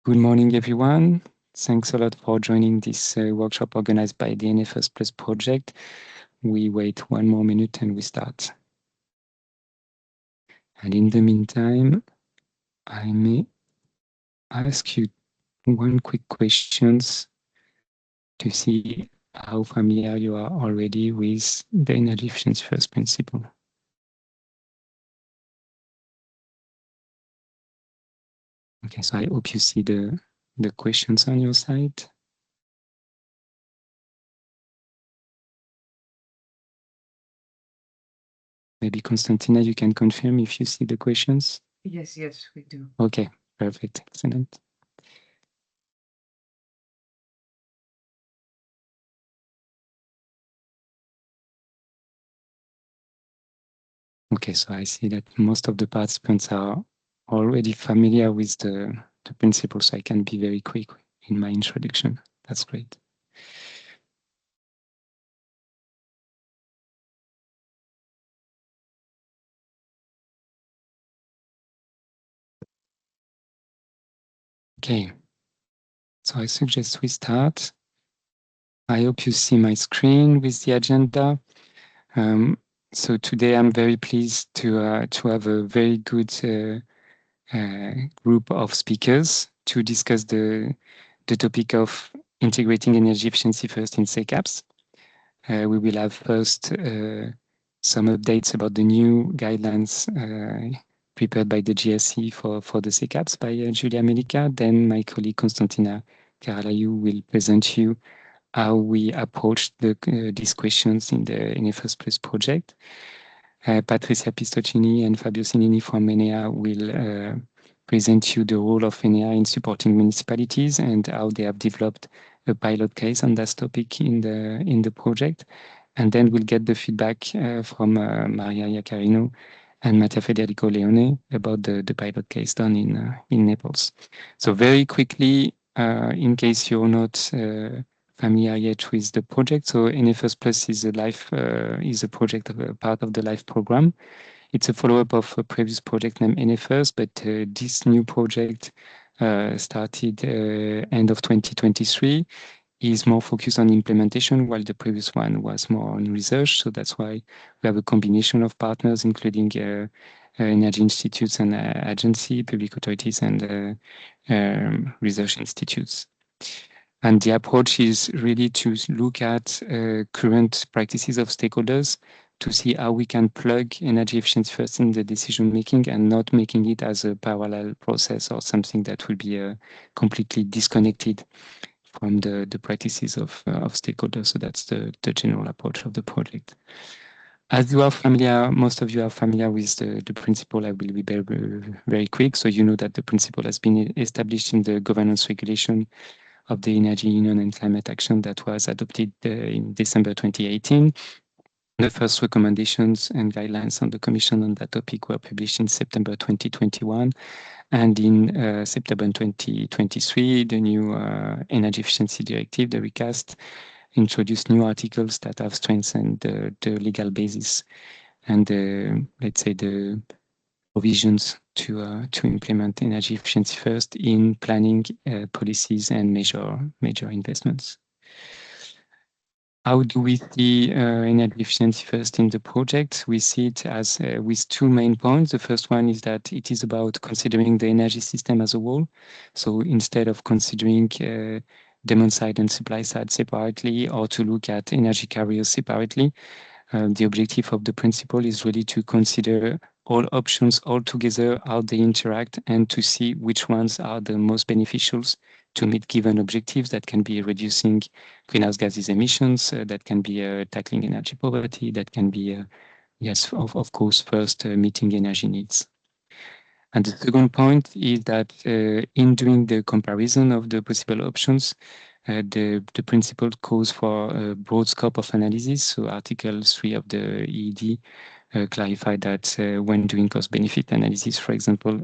Good morning, everyone. Thanks a lot for joining this workshop organized by the Enefirst Plus project. We wait 1 more minute and we start. And in the meantime, I may ask you one quick questions to see how familiar you are already with the energy efficiency first principle. Okay, so I hope you see the questions on your side. Maybe Constantina, you can confirm if you see the questions. Yes, we do. Okay, perfect, excellent. Okay, so I see that most of the participants are already familiar with the principle, so I can be very quick in my introduction. That's great. Okay, so I suggest we start. I hope you see my screen with the agenda. So today I'm very pleased to have a very good group of speakers to discuss the topic of integrating energy efficiency first in SECAPs. We will have first some updates about the new guidelines prepared by the GSE for the SECAPs by Julia Melika. Then my colleague Constantina Caralaiu will present you how we approached these questions in the Enefirst Plus project. Patricia Pistocini and Fabio Sinini from ENEA will present you the role of ENEA in supporting municipalities and how they have developed a pilot case on that topic in the project. And then we'll get the feedback from Maria Iaccarino and Mattia Federico Leone about the pilot case done in Naples. So very quickly, in case you're not familiar yet with the project, so Enefirst Plus is a project of a part of the LIFE program. It's a follow-up of a previous project named Enefirst, but this new project started end of 2023 is more focused on implementation, while the previous one was more on research. So that's why we have a combination of partners, including energy institutes and agency, public authorities, and research institutes. And the approach is really to look at current practices of stakeholders to see how we can plug energy efficiency first in the decision making and not making it as a parallel process or something that will be completely disconnected from the practices of stakeholders. So that's the general approach of the project. As you are familiar, most of you are familiar with the principle. I will be very quick. So you know that the principle has been established in the governance regulation of the Energy Union and Climate Action that was adopted in December 2018. The first recommendations and guidelines on the Commission on that topic were published in September 2021. And in September 2023, the new Energy Efficiency Directive, the recast, introduced new articles that have strengthened the legal basis and let's say the provisions to implement energy efficiency first in planning policies and major investments. How do we see energy efficiency first in the project? We see it as with two main points. The first one is that it is about considering the energy system as a whole. So instead of considering demand side and supply side separately, or to look at energy carriers separately, the objective of the principle is really to consider all options all together, how they interact, and to see which ones are the most beneficial to meet given objectives. That can be reducing greenhouse gases emissions, that can be tackling energy poverty, that can be, yes, of course, first meeting energy needs. And the second point is that in doing the comparison of the possible options, the principle calls for a broad scope of analysis. So Article 3 of the EED clarified that when doing cost-benefit analysis, for example,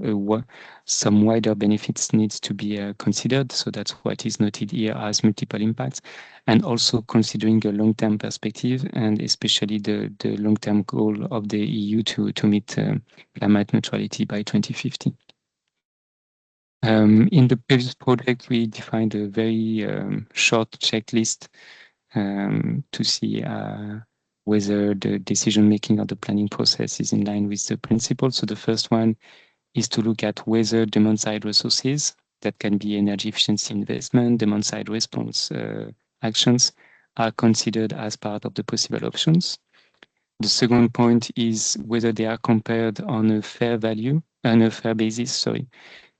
some wider benefits needs to be considered. So that's what is noted here as multiple impacts, and also considering a long-term perspective, and especially the long-term goal of the EU to meet climate neutrality by 2050. In the previous project, we defined a very short checklist to see whether the decision-making or the planning process is in line with the principles. So the first one is to look at whether demand-side resources, that can be energy efficiency investment, demand-side response actions, are considered as part of the possible options. The second point is whether they are compared on a fair basis,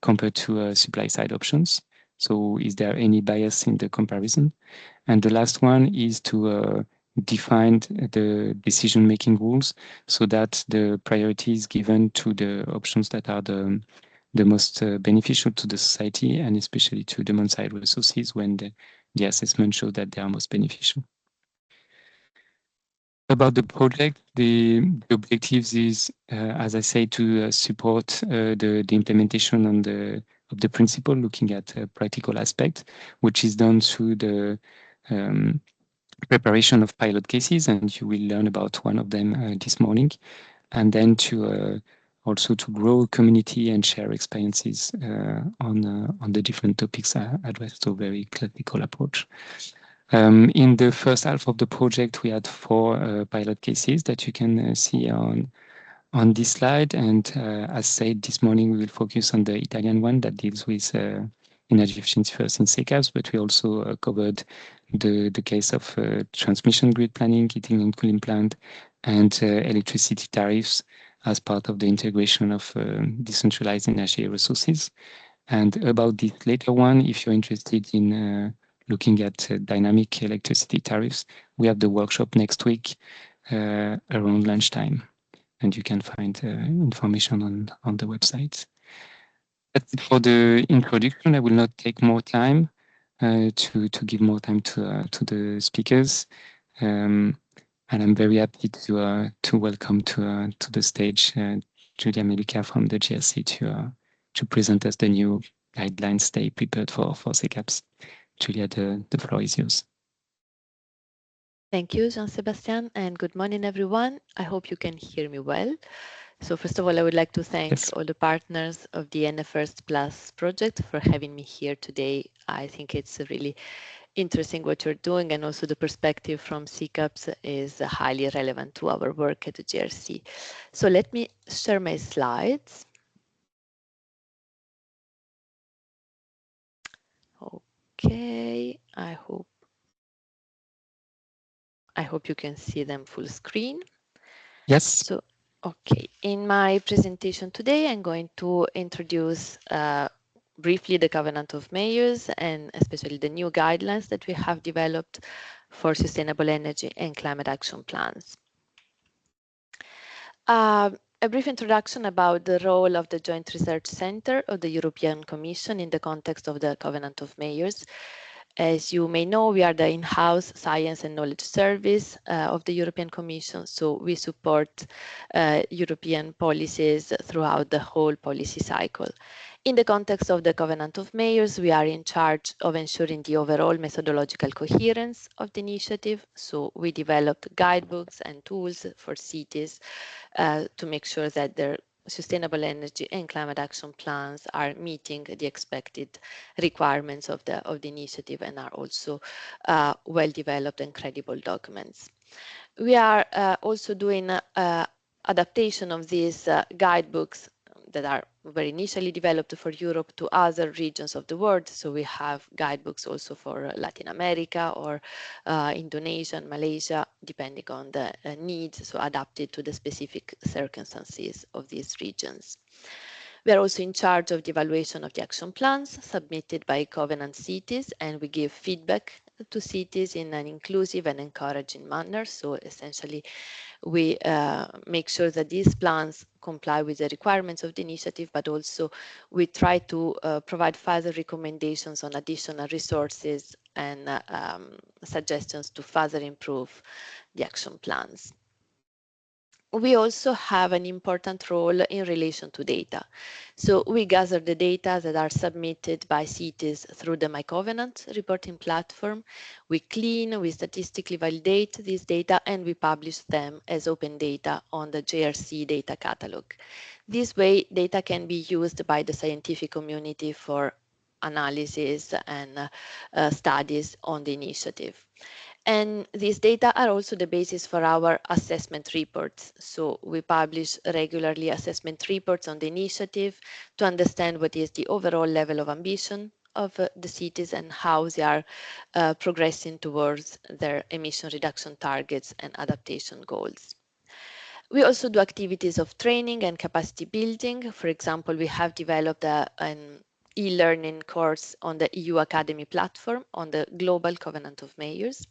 compared to supply side options. So is there any bias in the comparison? And the last one is to define the decision-making rules so that the priority is given to the options that are the most beneficial to the society and especially to demand-side resources when the assessment shows that they are most beneficial. About the project, the objectives is, as I say, to support the implementation of the principle, looking at practical aspects, which is done through the preparation of pilot cases, and you will learn about one of them this morning, and then to also to grow community and share experiences on the different topics addressed. So very classical approach. In the first half of the project, we had 4 pilot cases that you can see on this slide. And as said this morning, we will focus on the Italian one that deals with energy efficiency first in SECAPs, but we also covered the case of transmission grid planning, heating and cooling plant, and electricity tariffs as part of the integration of decentralized energy resources. And about this later one, if you're interested in looking at dynamic electricity tariffs, we have the workshop next week around lunchtime, and you can find information on the website. That's it for the introduction. I will not take more time to give more time to the speakers. And I'm very happy to welcome to the stage Julia Melica from the GRC to present us the new guidelines they prepared for SECAPs. Julia, the floor is yours. Thank you, Jean-Sébastien, and good morning, everyone. I hope you can hear me well. So first of all, I would like to thank all the partners of the Enefirst Plus project for having me here today. I think it's really interesting what you're doing, and also the perspective from SECAPs is highly relevant to our work at the GRC. So let me share my slides. Okay, I hope you can see them full screen. Yes. So, okay, in my presentation today, I'm going to introduce briefly the Covenant of Mayors and especially the new guidelines that we have developed for sustainable energy and climate action plans. A brief introduction about the role of the Joint Research Centre of the European Commission in the context of the Covenant of Mayors. As you may know, we are the in-house science and knowledge service of the European Commission, so we support European policies throughout the whole policy cycle. In the context of the Covenant of Mayors, we are in charge of ensuring the overall methodological coherence of the initiative, so we developed guidebooks and tools for cities to make sure that their sustainable energy and climate action plans are meeting the expected requirements of the initiative and are also well developed and credible documents. We are also doing adaptation of these guidebooks that are very initially developed for Europe to other regions of the world. So we have guidebooks also for Latin America or Indonesia and Malaysia, depending on the needs, so adapted to the specific circumstances of these regions. We are also in charge of the evaluation of the action plans submitted by Covenant cities, and we give feedback to cities in an inclusive and encouraging manner. So essentially, we make sure that these plans comply with the requirements of the initiative, but also we try to provide further recommendations on additional resources and suggestions to further improve the action plans. We also have an important role in relation to data. So we gather the data that are submitted by cities through the My Covenant reporting platform. We clean, we statistically validate these data, and we publish them as open data on the JRC data catalog. This way, data can be used by the scientific community for analysis and studies on the initiative. And these data are also the basis for our assessment reports. So we publish regularly assessment reports on the initiative to understand what is the overall level of ambition of the cities and how they are progressing towards their emission reduction targets and adaptation goals. We also do activities of training and capacity building. For example, we have developed an e-learning course on the EU Academy platform on the Global Covenant of Mayors.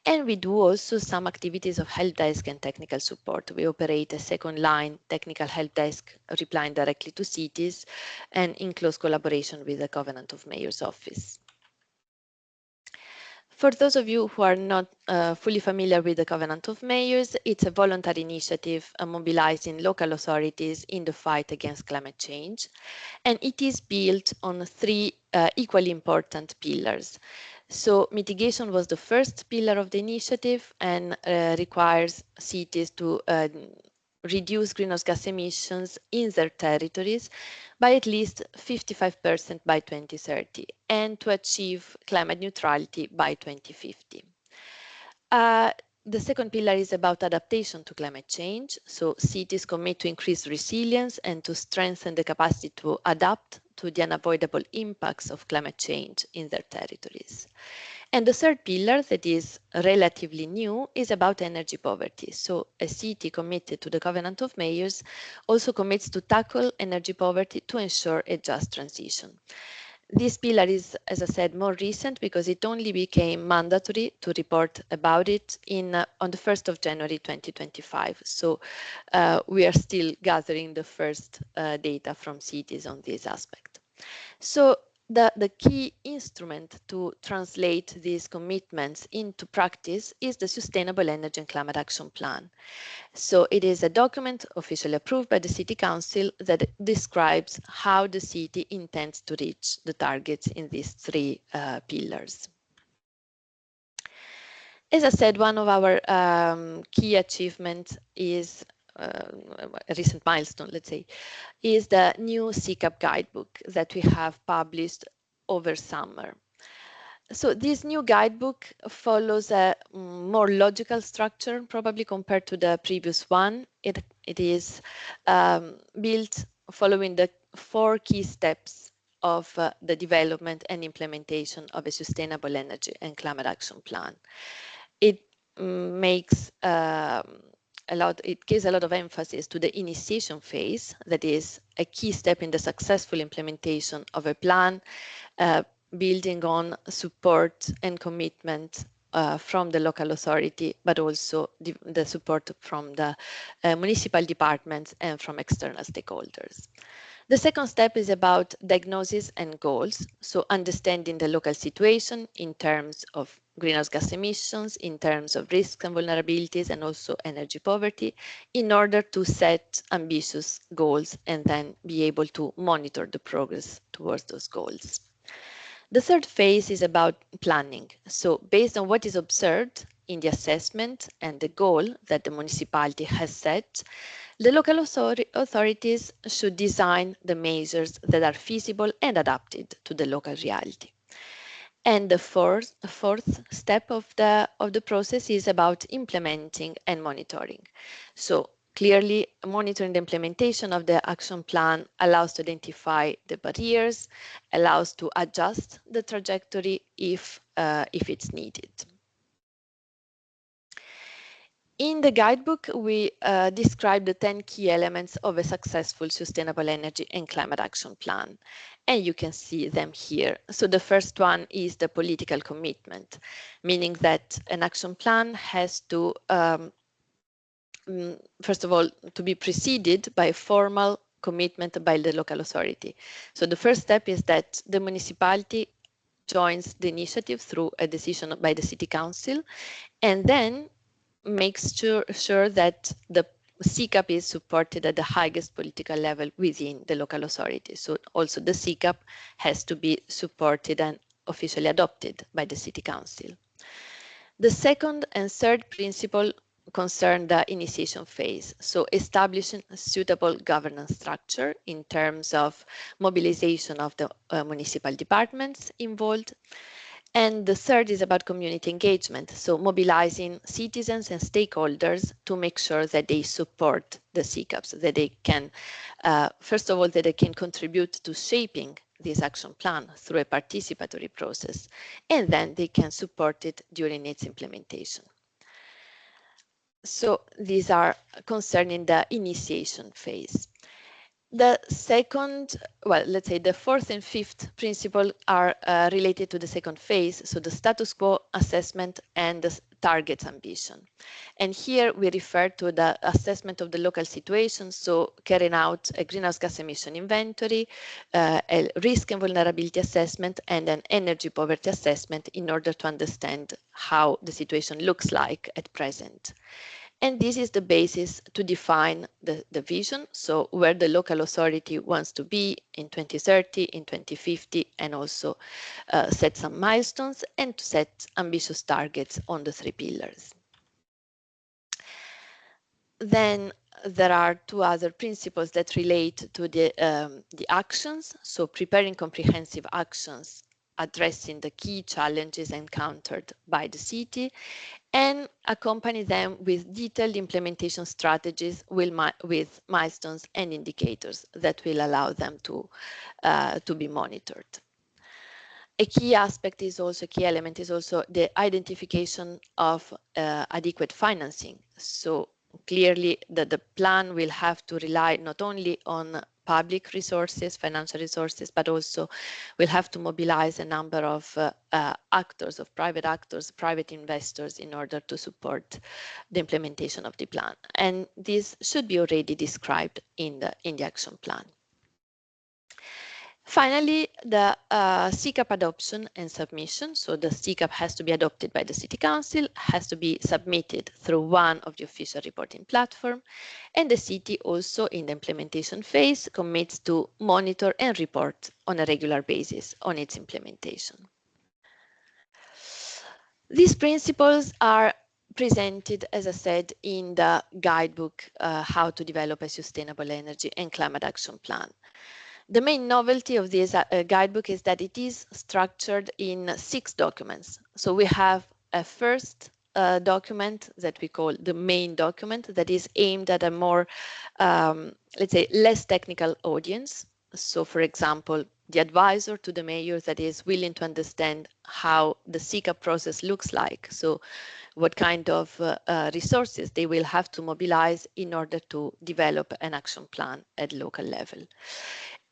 And we do also some activities of help desk and technical support. We operate a second line technical help desk replying directly to cities and in close collaboration with the Covenant of Mayors office. For those of you who are not fully familiar with the Covenant of Mayors, it's a voluntary initiative mobilizing local authorities in the fight against climate change. And it is built on three equally important pillars. So mitigation was the first pillar of the initiative and requires cities to reduce greenhouse gas emissions in their territories by at least 55% by 2030 and to achieve climate neutrality by 2050. Uh, the second pillar is about adaptation to climate change. So cities commit to increase resilience and to strengthen the capacity to adapt to the unavoidable impacts of climate change in their territories. And the third pillar that is relatively new is about energy poverty. So a city committed to the Covenant of Mayors also commits to tackle energy poverty to ensure a just transition. This pillar is, as I said, more recent because it only became mandatory to report about it on the 1st of January 2025. So we are still gathering the first data from cities on this aspect. So the key instrument to translate these commitments into practice is the Sustainable Energy and Climate Action Plan. So it is a document officially approved by the City Council that describes how the city intends to reach the targets in these three pillars. As I said, one of our key achievements is a recent milestone, let's say, is the new SECAP guidebook that we have published over summer. So this new guidebook follows a more logical structure, probably compared to the previous one. It is built following the 4 key steps of the development and implementation of a sustainable energy and climate action plan. It makes it gives a lot of emphasis to the initiation phase, that is a key step in the successful implementation of a plan, building on support and commitment from the local authority, but also the support from the municipal departments and from external stakeholders. The second step is about diagnosis and goals. So understanding the local situation in terms of greenhouse gas emissions, in terms of risks and vulnerabilities, and also energy poverty, in order to set ambitious goals and then be able to monitor the progress towards those goals. The third phase is about planning. So based on what is observed in the assessment and the goal that the municipality has set, the local authorities should design the measures that are feasible and adapted to the local reality. And the fourth step of the process is about implementing and monitoring. So clearly, monitoring the implementation of the action plan allows to identify the barriers, allows to adjust the trajectory if it's needed. In the guidebook, we describe the 10 key elements of a successful sustainable energy and climate action plan. And you can see them here. So the first one is the political commitment, meaning that an action plan has to, first of all, to be preceded by a formal commitment by the local authority. So the first step is that the municipality joins the initiative through a decision by the City Council, and then makes sure that the SECAP is supported at the highest political level within the local authority. So also the SECAP has to be supported and officially adopted by the City Council. The second and third principle concern the initiation phase, so establishing a suitable governance structure in terms of mobilization of the municipal departments involved. And the third is about community engagement, so mobilizing citizens and stakeholders to make sure that they support the SECAPs, that they can, first of all, that they can contribute to shaping this action plan through a participatory process, and then they can support it during its implementation. So these are concerning the initiation phase. The second, well, let's say the fourth and fifth principle are related to the second phase, so the status quo assessment and the targets ambition. And here we refer to the assessment of the local situation, so carrying out a greenhouse gas emission inventory, a risk and vulnerability assessment, and an energy poverty assessment in order to understand how the situation looks like at present. And this is the basis to define the vision, so where the local authority wants to be in 2030, in 2050, and also set some milestones and to set ambitious targets on the three pillars. Then there are two other principles that relate to the actions, so preparing comprehensive actions addressing the key challenges encountered by the city, and accompany them with detailed implementation strategies with milestones and indicators that will allow them to be monitored. A key aspect is also, a key element is also the identification of adequate financing. So clearly the plan will have to rely not only on public resources, financial resources, but also we'll have to mobilize a number of actors, of private actors, private investors in order to support the implementation of the plan. And this should be already described in the action plan. Finally, the SECAP adoption and submission. So the SECAP has to be adopted by the City Council, has to be submitted through one of the official reporting platform, and the city also in the implementation phase commits to monitor and report on a regular basis on its implementation. These principles are presented, as I said, in the guidebook, How to Develop a Sustainable Energy and Climate Action Plan. The main novelty of this guidebook is that it is structured in 6 documents. So we have a first document that we call the main document that is aimed at a more, let's say, less technical audience. So, for example, the advisor to the mayor that is willing to understand how the SECAP process looks like. So what kind of resources they will have to mobilize in order to develop an action plan at local level.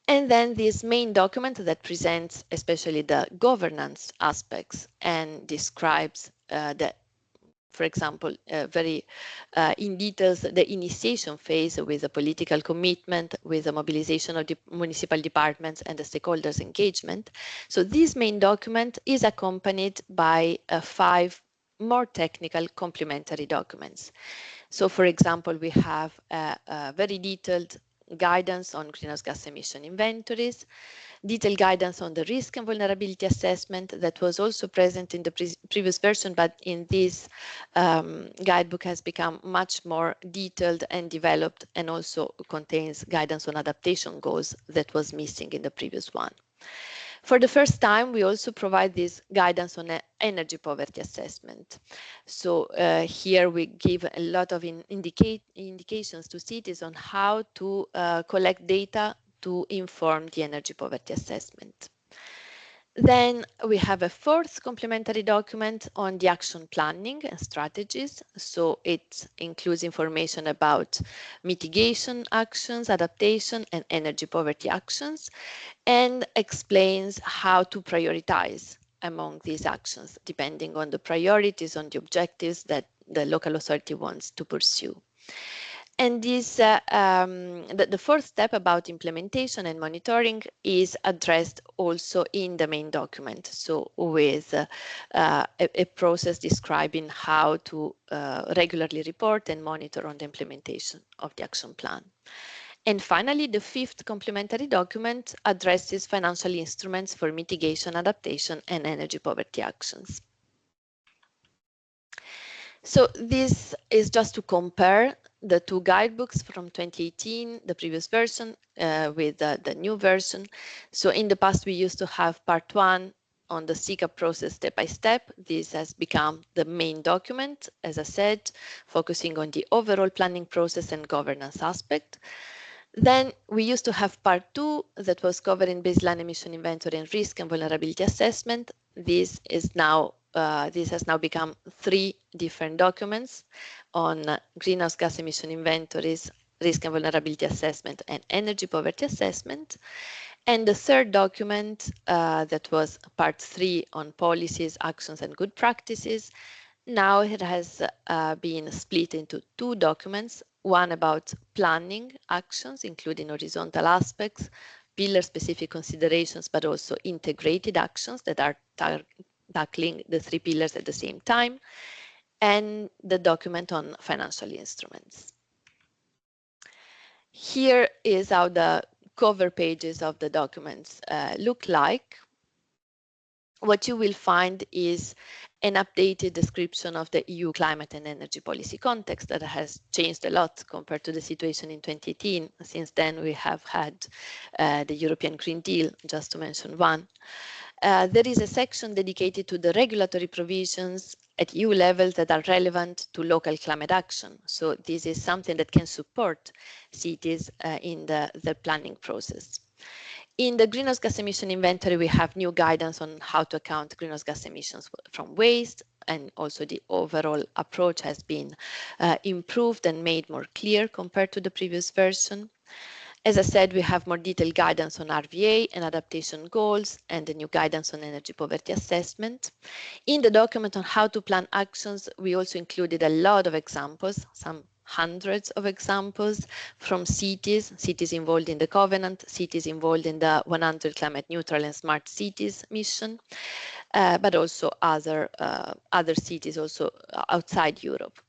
And then this main document that presents especially the governance aspects and describes for example, very in details the initiation phase with the political commitment, with the mobilization of the municipal departments and the stakeholders engagement. So this main document is accompanied by 5 more technical complementary documents. So for example, we have a very detailed guidance on greenhouse gas emission inventories, detailed guidance on the risk and vulnerability assessment that was also present in the previous version, but in this guidebook has become much more detailed and developed, and also contains guidance on adaptation goals that was missing in the previous one. For the first time, we also provide this guidance on energy poverty assessment. So here we give a lot of indications to cities on how to collect data to inform the energy poverty assessment. Then we have a 4th complementary document on the action planning and strategies. So it includes information about mitigation actions, adaptation, and energy poverty actions, and explains how to prioritize among these actions, depending on the priorities, on the objectives that the local authority wants to pursue. And this, the fourth step about implementation and monitoring is addressed also in the main document. So with a process describing how to regularly report and monitor on the implementation of the action plan. And finally, the fifth complementary document addresses financial instruments for mitigation, adaptation, and energy poverty actions. So this is just to compare the two guidebooks from 2018, the previous version, with the new version. So in the past, we used to have part one on the SECAP process step by step. This has become the main document, as I said, focusing on the overall planning process and governance aspect. Then we used to have part two that was covering baseline emission inventory and risk and vulnerability assessment. This has now become three different documents on greenhouse gas emission inventories, risk and vulnerability assessment, and energy poverty assessment. And the third document that was part three on policies, actions, and good practices. Now it has been split into two documents, one about planning actions, including horizontal aspects, pillar-specific considerations, but also integrated actions that are tackling the three pillars at the same time, and the document on financial instruments. Here is how the cover pages of the documents look like. What you will find is an updated description of the EU climate and energy policy context that has changed a lot compared to the situation in 2018. Since then, we have had the European Green Deal, just to mention one. There is a section dedicated to the regulatory provisions at EU level that are relevant to local climate action. So this is something that can support cities in the planning process. In the greenhouse gas emission inventory, we have new guidance on how to account greenhouse gas emissions from waste, and also the overall approach has been improved and made more clear compared to the previous version. As I said, we have more detailed guidance on RVA and adaptation goals, and the new guidance on energy poverty assessment. In the document on how to plan actions, we also included a lot of examples, some hundreds of examples from cities involved in the Covenant, cities involved in the 100 climate neutral and smart cities mission, but also other cities also outside Europe.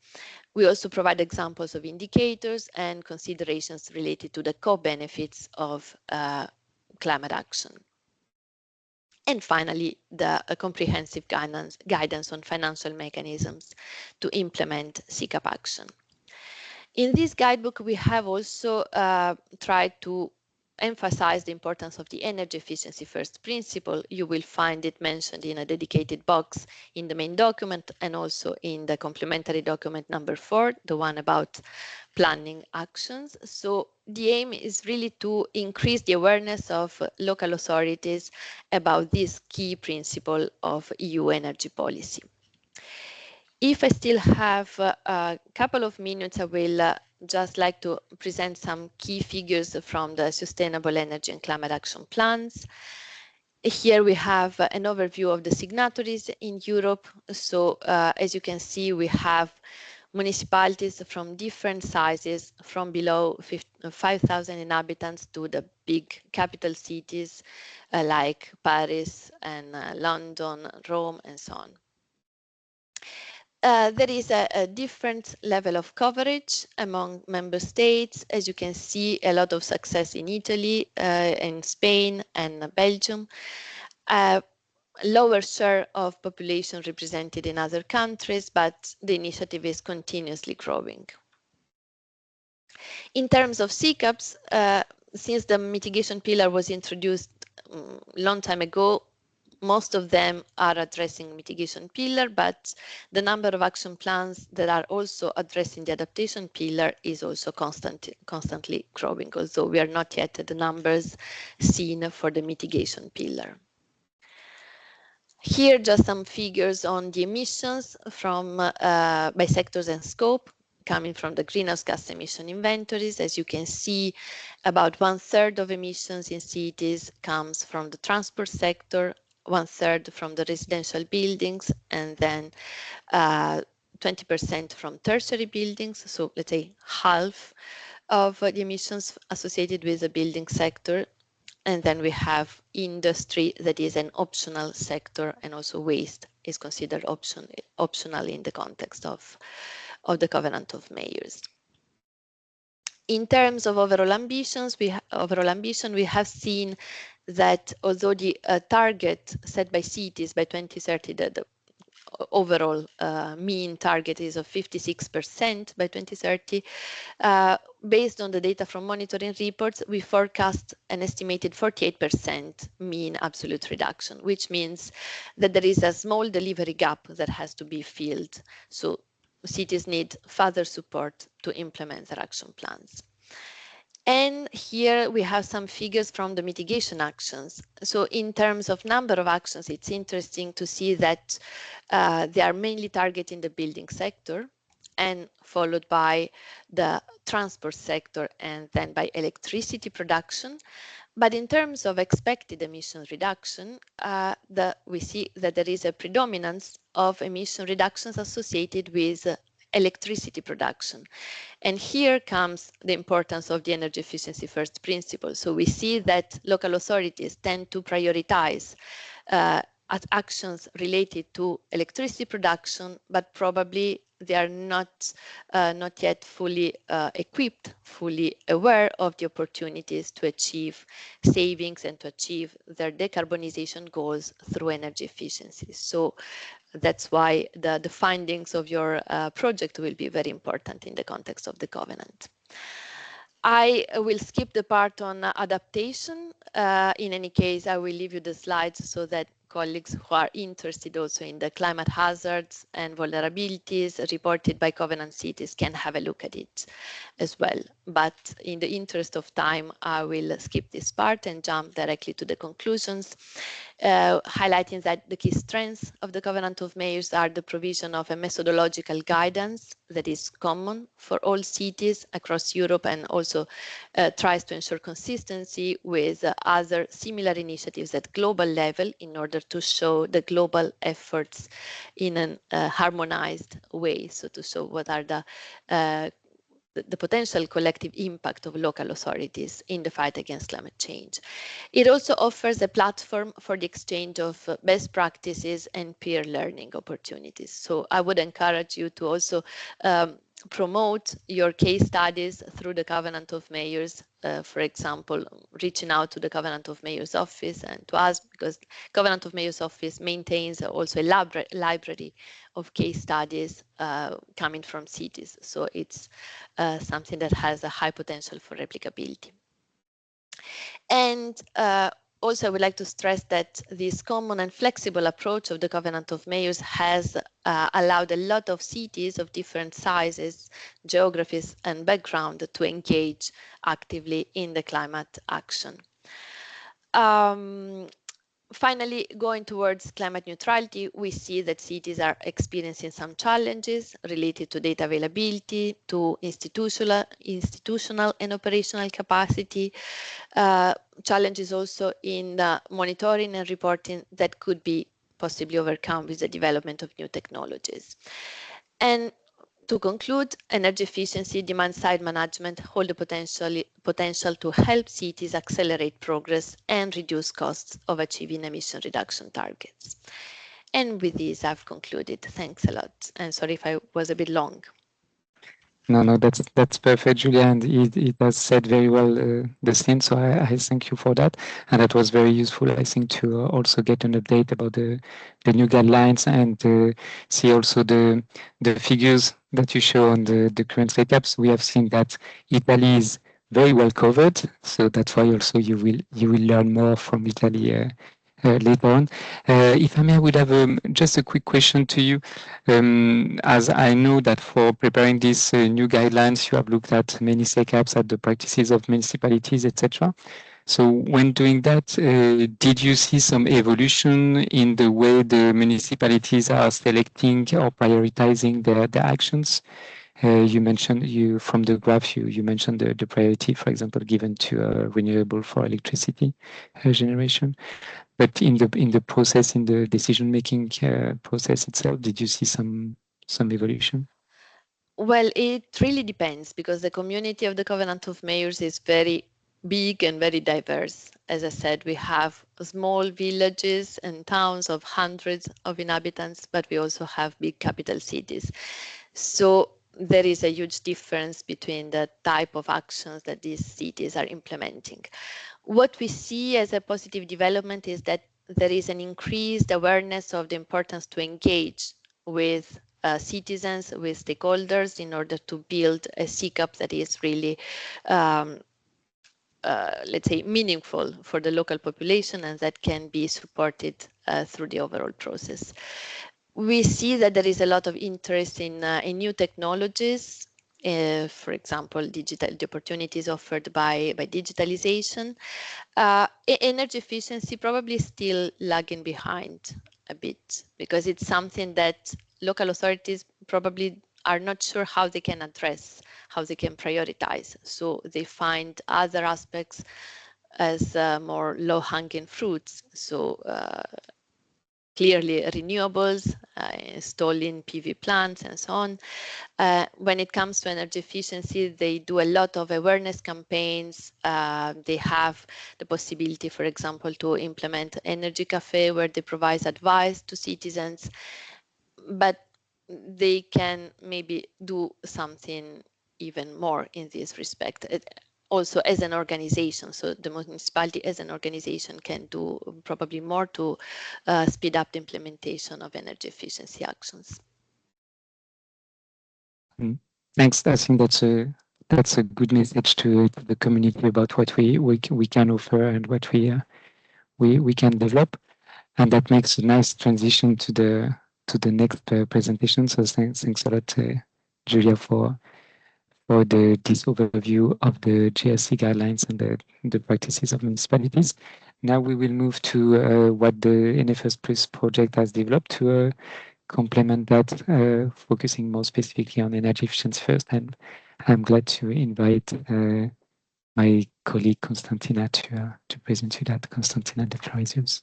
We also provide examples of indicators and considerations related to the co-benefits of climate action. And finally, the comprehensive guidance on financial mechanisms to implement SECAP action. In this guidebook, we have also tried to emphasize the importance of the energy efficiency first principle. You will find it mentioned in a dedicated box in the main document and also in the complementary document number 4, the one about planning actions. So the aim is really to increase the awareness of local authorities about this key principle of EU energy policy. If I still have a couple of minutes, I will just like to present some key figures from the Sustainable Energy and Climate Action Plans. Here we have an overview of the signatories in Europe. So as you can see, we have municipalities from different sizes, from below 5,000 inhabitants to the big capital cities like Paris and London, Rome, and so on. There is a different level of coverage among member states. As you can see, a lot of success in Italy, in Spain and Belgium. Lower share of population represented in other countries, but the initiative is continuously growing. In terms of SECAPs, since the mitigation pillar was introduced a long time ago, most of them are addressing mitigation pillar, but the number of action plans that are also addressing the adaptation pillar is also constantly growing, although we are not yet at the numbers seen for the mitigation pillar. Here, just some figures on the emissions from by sectors and scope coming from the greenhouse gas emission inventories. As you can see, about 1/3 of emissions in cities comes from the transport sector, 1/3 from the residential buildings, and then 20% from tertiary buildings, so let's say half of the emissions associated with the building sector. And then we have industry that is an optional sector, and also waste is considered optional in the context of the Covenant of Mayors. In terms of overall ambition, we have seen that although the target set by cities by 2030, the overall mean target is of 56% by 2030. Based on the data from monitoring reports, we forecast an estimated 48% mean absolute reduction, which means that there is a small delivery gap that has to be filled. So cities need further support to implement their action plans. And here we have some figures from the mitigation actions. So in terms of number of actions, it's interesting to see that they are mainly targeting the building sector, and followed by the transport sector, and then by electricity production. But in terms of expected emission reduction, we see that there is a predominance of emission reductions associated with electricity production. And here comes the importance of the energy efficiency first principle. So we see that local authorities tend to prioritize actions related to electricity production, but probably they are not yet fully equipped, fully aware of the opportunities to achieve savings and to achieve their decarbonization goals through energy efficiency. So that's why the findings of your project will be very important in the context of the covenant. I will skip the part on adaptation. In any case, I will leave you the slides so that colleagues who are interested also in the climate hazards and vulnerabilities reported by covenant cities can have a look at it as well. But in the interest of time, I will skip this part and jump directly to the conclusions, highlighting that the key strengths of the Covenant of Mayors are the provision of a methodological guidance that is common for all cities across Europe, and also tries to ensure consistency with other similar initiatives at global level in order to show the global efforts in a harmonized way. So to show what are the potential collective impact of local authorities in the fight against climate change. It also offers a platform for the exchange of best practices and peer learning opportunities. So I would encourage you to also promote your case studies through the Covenant of Mayors, for example, reaching out to the Covenant of Mayors office and to us, because Covenant of Mayors office maintains also a library of case studies coming from cities. So it's something that has a high potential for replicability. And also, I would like to stress that this common and flexible approach of the Covenant of Mayors has allowed a lot of cities of different sizes, geographies, and background to engage actively in the climate action. Finally, going towards climate neutrality, we see that cities are experiencing some challenges related to data availability, to institutional and operational capacity, challenges also in monitoring and reporting that could be possibly overcome with the development of new technologies. And to conclude, energy efficiency, demand-side management hold the potential to help cities accelerate progress and reduce costs of achieving emission reduction targets. And with this, I've concluded. Thanks a lot. And sorry if I was a bit long. No, that's perfect, Julia, and it has said very well the scene. So I thank you for that, and that was very useful, I think, to also get an update about the new guidelines and see also the figures that you show on the current SECAPs. We have seen that Italy is very well covered, so that's why also you will learn more from Italy later on. If I may, I would have just a quick question to you. As I know that for preparing these new guidelines, you have looked at many SECAPs, at the practices of municipalities, etc. So when doing that, did you see some evolution in the way the municipalities are selecting or prioritizing their actions? You mentioned from the graph, you mentioned the priority, for example, given to renewable for electricity generation. But in the process, in the decision-making process itself, did you see some some evolution? Well, it really depends because the community of the Covenant of Mayors is very big and very diverse. As I said, we have small villages and towns of hundreds of inhabitants, but we also have big capital cities. So there is a huge difference between the type of actions that these cities are implementing. What we see as a positive development is that there is an increased awareness of the importance to engage with citizens, with stakeholders in order to build a SECAP that is really um, let's say, meaningful for the local population and that can be supported through the overall process. We see that there is a lot of interest in new technologies, for example, the opportunities offered by digitalization. Energy efficiency probably still lagging behind a bit because it's something that local authorities probably are not sure how they can address, how they can prioritize. So they find other aspects as more low-hanging fruits. So clearly renewables, installing PV plants and so on. When it comes to energy efficiency, they do a lot of awareness campaigns. They have the possibility, for example, to implement Energy Cafe where they provide advice to citizens, but they can maybe do something even more in this respect. Also as an organization, so the municipality as an organization can do probably more to speed up the implementation of energy efficiency actions. Thanks. I think that's a good message to the community about what we can offer and what we can develop, and that makes a nice transition to the next presentation. So thanks a lot, Julia, for this overview of the GRC guidelines and the practices of municipalities. Now we will move to what the Enefirst Plus project has developed to complement that, focusing more specifically on energy efficiency first. And I'm glad to invite my colleague Constantina to present you that. Constantina, the floor is yours.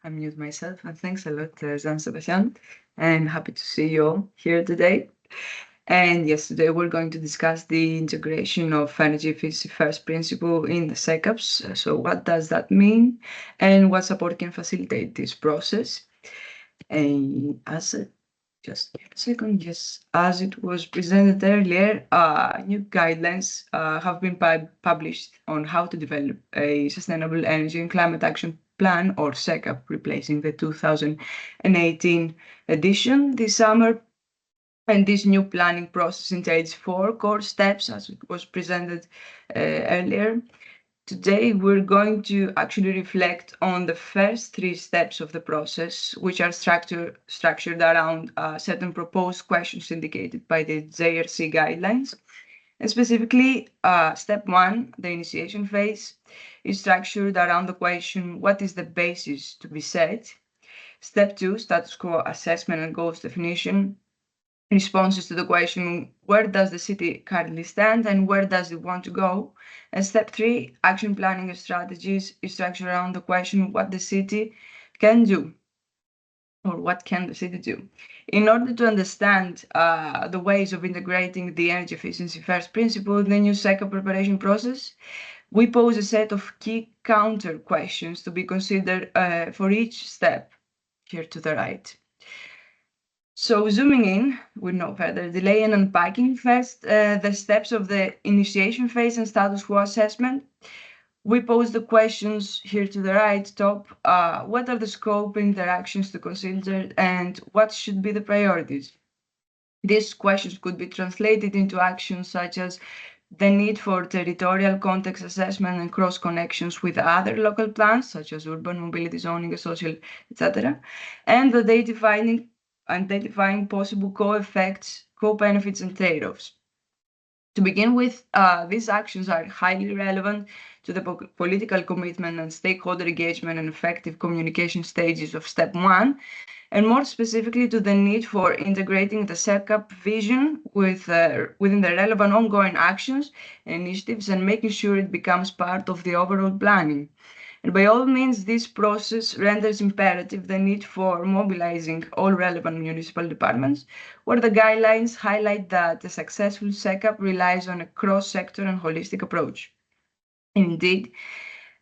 I mute myself, and thanks a lot, Jean-Sebastian, and happy to see you all here today. And yes, today we're going to discuss the integration of energy efficiency first principle in the SECAPs. So what does that mean, and what support can facilitate this process? And just a second, yes, as it was presented earlier, new guidelines have been published on how to develop a sustainable energy and climate action plan, or SECAP, replacing the 2018 edition this summer. And this new planning process entails 4 core steps, as it was presented earlier. Today, we're going to actually reflect on the first 3 steps of the process, which are structured around certain proposed questions indicated by the JRC guidelines. And specifically, step 1, the initiation phase, is structured around the question, what is the basis to be set? Step 2, status quo assessment and goals definition, responses to the question, where does the city currently stand and where does it want to go? And step 3, action planning and strategies, is structured around the question, what the city can do, or what can the city do? In order to understand the ways of integrating the energy efficiency first principle in the new SECAP preparation process, we pose a set of key counter questions to be considered for each step here to the right. So zooming in, with no further delay and unpacking first the steps of the initiation phase and status quo assessment, we pose the questions here to the right top. What are the scope interactions to consider and what should be the priorities? These questions could be translated into actions such as the need for territorial context assessment and cross connections with other local plans, such as urban mobility zoning, social, etc., and identifying possible co-effects, co-benefits, and trade-offs. To begin with, these actions are highly relevant to the political commitment and stakeholder engagement and effective communication stages of step 1, and more specifically to the need for integrating the SECAP vision within the relevant ongoing actions and initiatives and making sure it becomes part of the overall planning. And by all means, this process renders imperative the need for mobilizing all relevant municipal departments, where the guidelines highlight that a successful SECAP relies on a cross-sector and holistic approach. Indeed,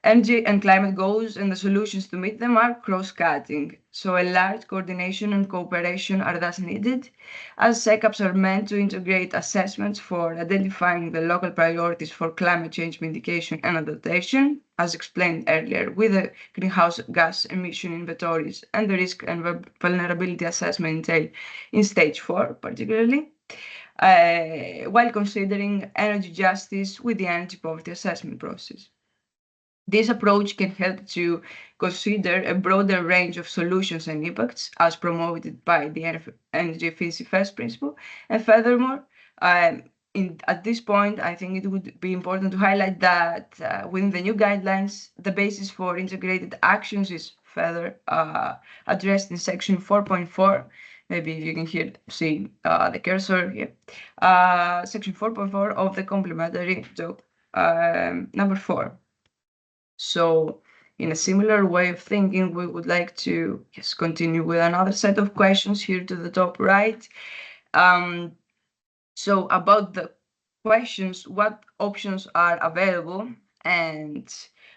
energy and climate goals and the solutions to meet them are cross-cutting, so a large coordination and cooperation are thus needed, as SECAPs are meant to integrate assessments for identifying the local priorities for climate change mitigation and adaptation, as explained earlier, with the greenhouse gas emission inventories and the risk and vulnerability assessment entailed in stage 4 particularly, while considering energy justice with the energy poverty assessment process. This approach can help to consider a broader range of solutions and impacts as promoted by the energy efficiency first principle. And furthermore, at this point, I think it would be important to highlight that within the new guidelines, the basis for integrated actions is further addressed in section 4.4. Maybe you can see the cursor here. Section 4.4 of the complementary doc number 4. So in a similar way of thinking, we would like to continue with another set of questions here to the top right. So about the questions, what options are available and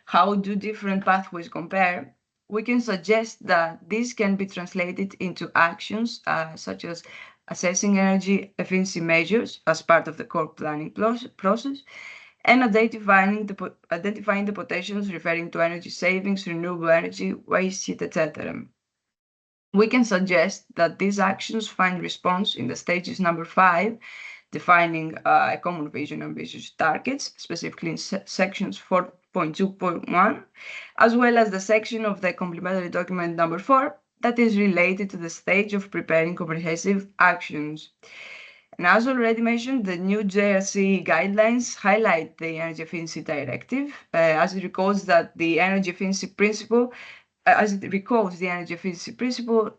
how do different pathways compare? We can suggest that this can be translated into actions such as assessing energy efficiency measures as part of the core planning process, and identifying the potentials referring to energy savings, renewable energy, waste heat, etc. We can suggest that these actions find response in the stages number 5, defining a common vision and ambitious targets, specifically in sections 4.2.1, as well as the section of the complementary document number 4 that is related to the stage of preparing comprehensive actions. And as already mentioned, the new JRC guidelines highlight the Energy Efficiency Directive, as it recalls the energy efficiency principle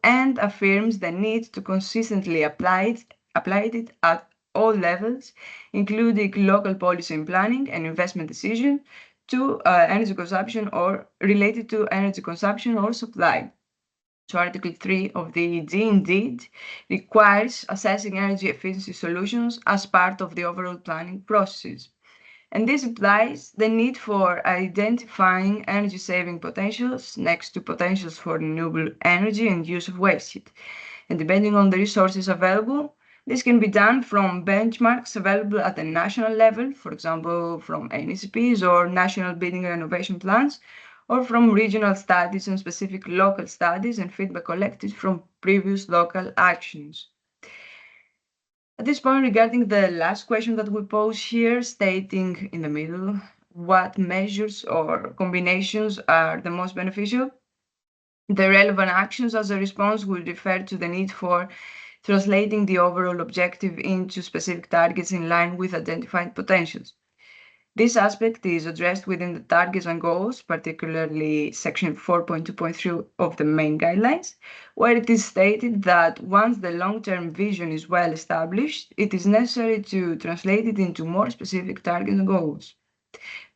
and affirms the need to consistently apply it at all levels, including local policy and planning and investment decisions to energy consumption or related to energy consumption or supply. So Article 3 of the EEG indeed requires assessing energy efficiency solutions as part of the overall planning process. And this implies the need for identifying energy saving potentials next to potentials for renewable energy and use of waste heat. And depending on the resources available, this can be done from benchmarks available at the national level, for example, from NECAPs or national building renovation plans, or from regional studies and specific local studies and feedback collected from previous local actions. At this point, regarding the last question that we pose here, stating in the middle what measures or combinations are the most beneficial, the relevant actions as a response will refer to the need for translating the overall objective into specific targets in line with identified potentials. This aspect is addressed within the targets and goals, particularly section 4.2.3 of the main guidelines, where it is stated that once the long-term vision is well established, it is necessary to translate it into more specific targets and goals.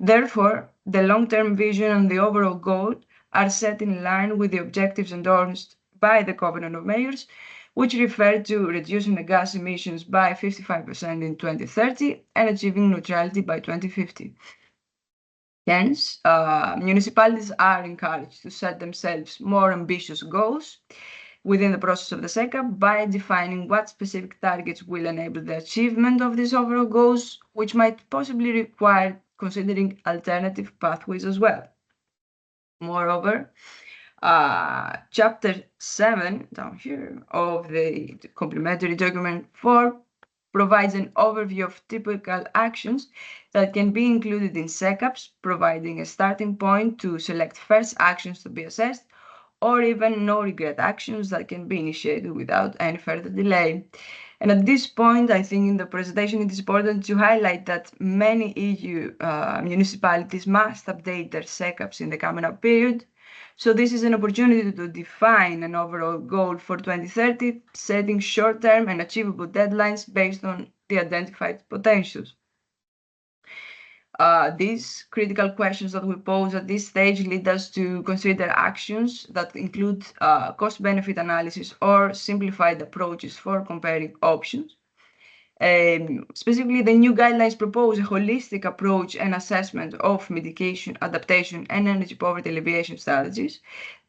Therefore, the long-term vision and the overall goal are set in line with the objectives endorsed by the Covenant of Mayors, which refer to reducing the gas emissions by 55% in 2030 and achieving neutrality by 2050. Hence, municipalities are encouraged to set themselves more ambitious goals within the process of the SECAP by defining what specific targets will enable the achievement of these overall goals, which might possibly require considering alternative pathways as well. Moreover, Chapter 7, down here, of the complementary document 4 provides an overview of typical actions that can be included in SECAPs, providing a starting point to select first actions to be assessed, or even no-regret actions that can be initiated without any further delay. And at this point, I think in the presentation, it is important to highlight that many EU municipalities must update their SECAPs in the coming up period. So this is an opportunity to define an overall goal for 2030, setting short-term and achievable deadlines based on the identified potentials. These critical questions that we pose at this stage lead us to consider actions that include cost-benefit analysis or simplified approaches for comparing options. Specifically, the new guidelines propose a holistic approach and assessment of mitigation, adaptation, and energy poverty alleviation strategies.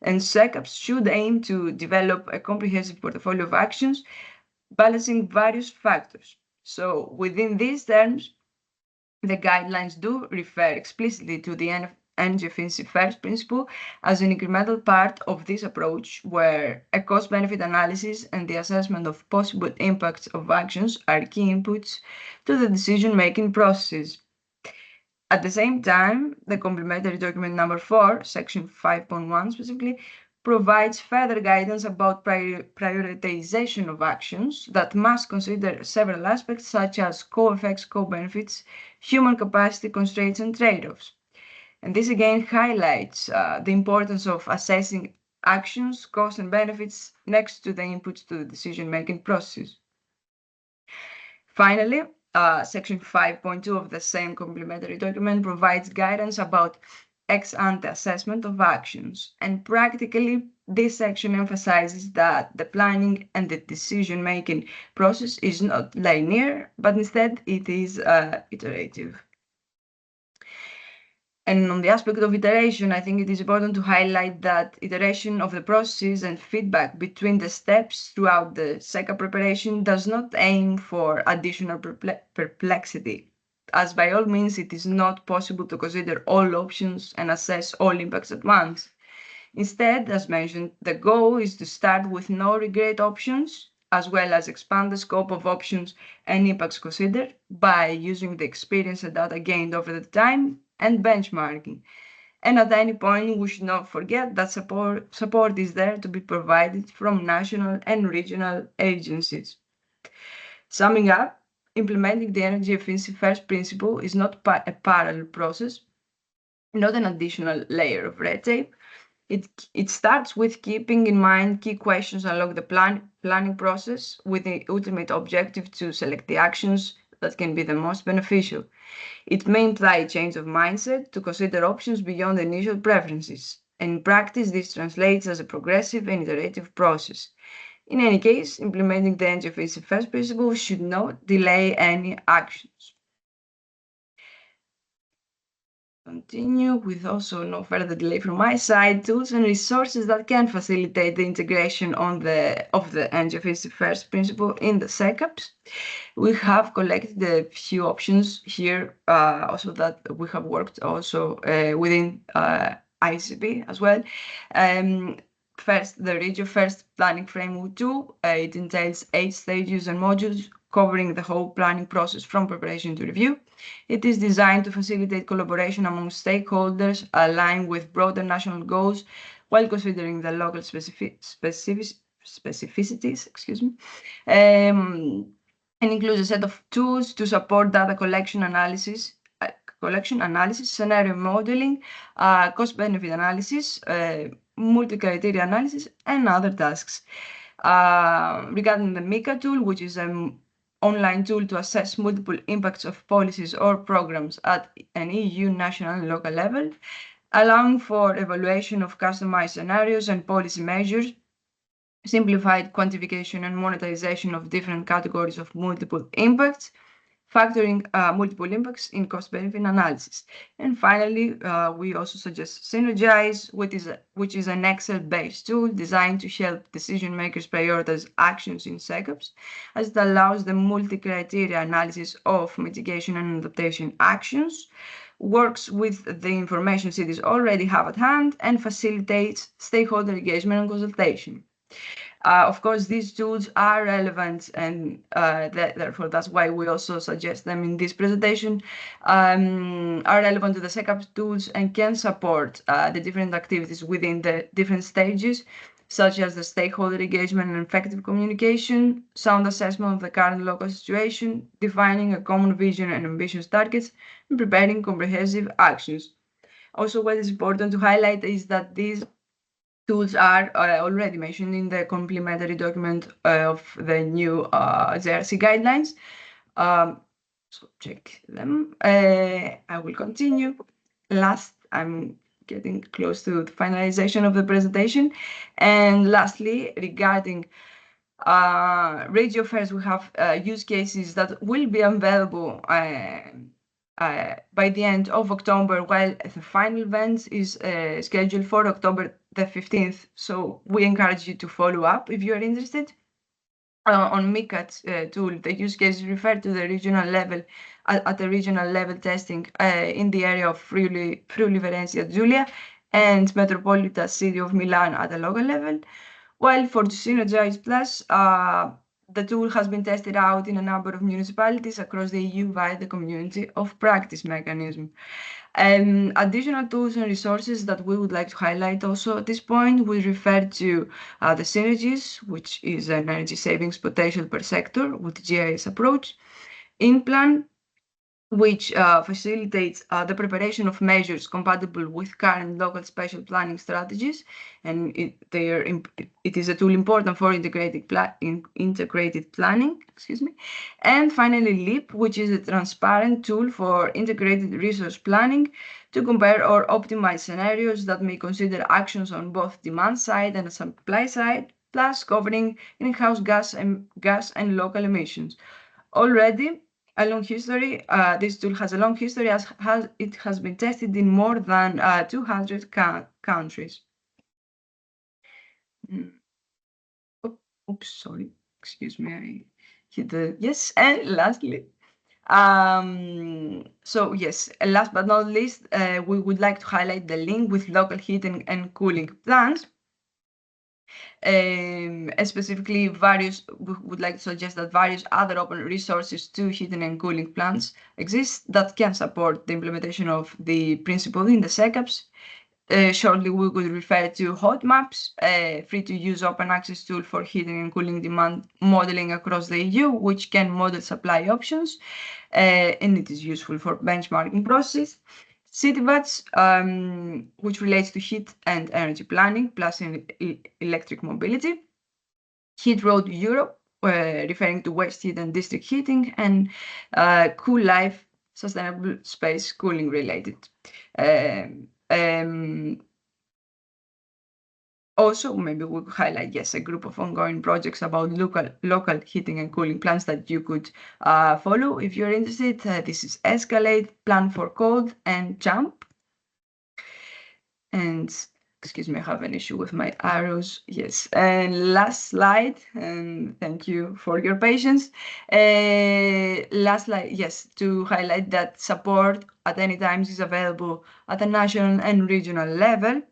And SECAPs should aim to develop a comprehensive portfolio of actions, balancing various factors. So, within these terms, the guidelines do refer explicitly to the energy efficiency first principle as an incremental part of this approach, where a cost-benefit analysis and the assessment of possible impacts of actions are key inputs to the decision-making process. At the same time, the complementary document number 4, section 5.1 specifically, provides further guidance about prioritization of actions that must consider several aspects such as co-effects, co-benefits, human capacity constraints, and trade-offs. And this again highlights the importance of assessing actions, costs, and benefits next to the inputs to the decision-making process. Finally, section 5.2 of the same complementary document provides guidance about ex-ante assessment of actions. And practically, this section emphasizes that the planning and the decision-making process is not linear, but instead it is iterative. And on the aspect of iteration, I think it is important to highlight that iteration of the process and feedback between the steps throughout the SECA preparation does not aim for additional perplexity, as by all means it is not possible to consider all options and assess all impacts at once. Instead, as mentioned, the goal is to start with no regret options, as well as expand the scope of options and impacts considered by using the experience and data gained over the time and benchmarking. And at any point, we should not forget that support is there to be provided from national and regional agencies. Summing up, implementing the energy efficiency first principle is not a parallel process, not an additional layer of red tape. It starts with keeping in mind key questions along the planning process with the ultimate objective to select the actions that can be the most beneficial. It may imply a change of mindset to consider options beyond initial preferences. In practice, this translates as a progressive and iterative process. In any case, implementing the energy efficiency first principle should not delay any actions. Continue with also no further delay from my side, tools and resources that can facilitate the integration of the energy efficiency first principle in the SECAPs. We have collected a few options here, also that we have worked also within ICP as well. First, the Regio First Planning Framework 2, it entails 8 stages and modules covering the whole planning process from preparation to review. It is designed to facilitate collaboration among stakeholders aligned with broader national goals while considering the local specificities, and includes a set of tools to support data collection analysis, scenario modeling, cost-benefit analysis, multi-criteria analysis, and other tasks. Regarding the MICA tool, which is an online tool to assess multiple impacts of policies or programs at an EU national and local level, allowing for evaluation of customized scenarios and policy measures, simplified quantification and monetization of different categories of multiple impacts, factoring multiple impacts in cost-benefit analysis. And finally, we also suggest Synergize, which is an Excel-based tool designed to help decision-makers prioritize actions in SECAPs, as it allows the multi-criteria analysis of mitigation and adaptation actions, works with the information cities already have at hand, and facilitates stakeholder engagement and consultation. Of course, these tools are relevant, and therefore that's why we also suggest them in this presentation, are relevant to the SECAP tools and can support the different activities within the different stages, such as the stakeholder engagement and effective communication, sound assessment of the current local situation, defining a common vision and ambitious targets, and preparing comprehensive actions. Also, what is important to highlight is that these tools are already mentioned in the complementary document of the new ZRC guidelines. So check them. I will continue. Last, I'm getting close to the finalization of the presentation. And lastly, regarding radio fairs, we have use cases that will be available by the end of October, while the final event is scheduled for October the 15th. So we encourage you to follow up if you are interested. On MICAT tool, the use cases refer to the regional level, at the regional level testing in the area of Friuli Venezia Giulia and Metropolitan City of Milan at the local level. While for Synergize Plus, the tool has been tested out in a number of municipalities across the EU via the community of practice mechanism. Additional tools and resources that we would like to highlight also at this point, we refer to the synergies, which is an energy savings potential per sector with GIS approach, InPlan, which facilitates the preparation of measures compatible with current local spatial planning strategies, and it is a tool important for integrated planning. Excuse me. And finally, LEAP, which is a transparent tool for integrated resource planning to compare or optimize scenarios that may consider actions on both demand side and supply side, plus covering in-house gas and local emissions. Already, a long history. This tool has a long history as it has been tested in more than 200 countries. Oops, sorry. Excuse me. I hit the yes. And lastly, so yes, last but not least, we would like to highlight the link with local heating and cooling plans. Specifically, we would like to suggest that various other open resources to heating and cooling plants exist that can support the implementation of the principle in the SECAPs. Shortly, we will refer to hot maps, free-to-use open access tool for heating and cooling demand modeling across the EU, which can model supply options, and it is useful for benchmarking process. CityVats, which relates to heat and energy planning, plus electric mobility. Heat Road Europe, referring to waste heat and district heating, and Cool Life, sustainable space cooling related. Also, maybe we'll highlight, yes, a group of ongoing projects about local heating and cooling plants that you could follow if you're interested. This is Escalate, Plan for Cold, and Jump. And excuse me, I have an issue with my arrows. Yes, and last slide, and thank you for your patience. Last slide, yes, to highlight that support at any times is available at the national and regional level.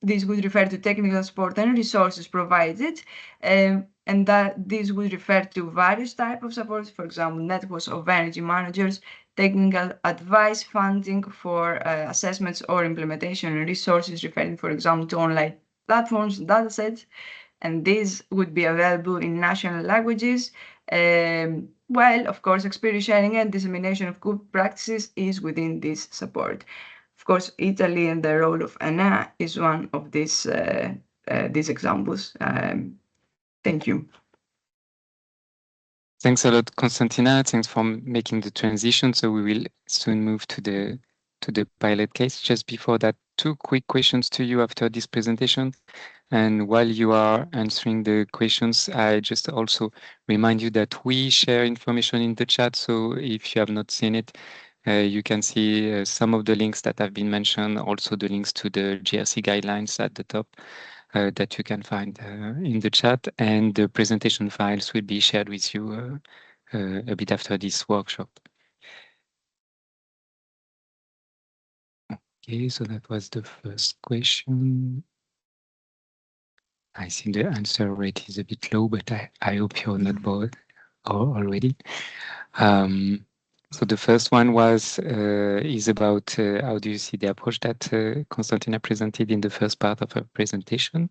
This would refer to technical support and resources provided, and that this would refer to various types of support, for example, networks of energy managers, technical advice, funding for assessments or implementation, and resources referring, for example, to online platforms, datasets, and these would be available in national languages. While, of course, experience sharing and dissemination of good practices is within this support. Of course, Italy and the role of ENEA is one of these examples. Thank you. Thanks a lot, Konstantina. Thanks for making the transition. So we will soon move to the pilot case. Just before that, 2 quick questions to you after this presentation. And while you are answering the questions, I just also remind you that we share information in the chat. So if you have not seen it, you can see some of the links that have been mentioned, also the links to the GRC guidelines at the top that you can find in the chat. And the presentation files will be shared with you a bit after this workshop. Okay, so that was the first question. I think the answer rate is a bit low, but I hope you're not bored already. So the first one is about how do you see the approach that Konstantina presented in the first part of her presentation?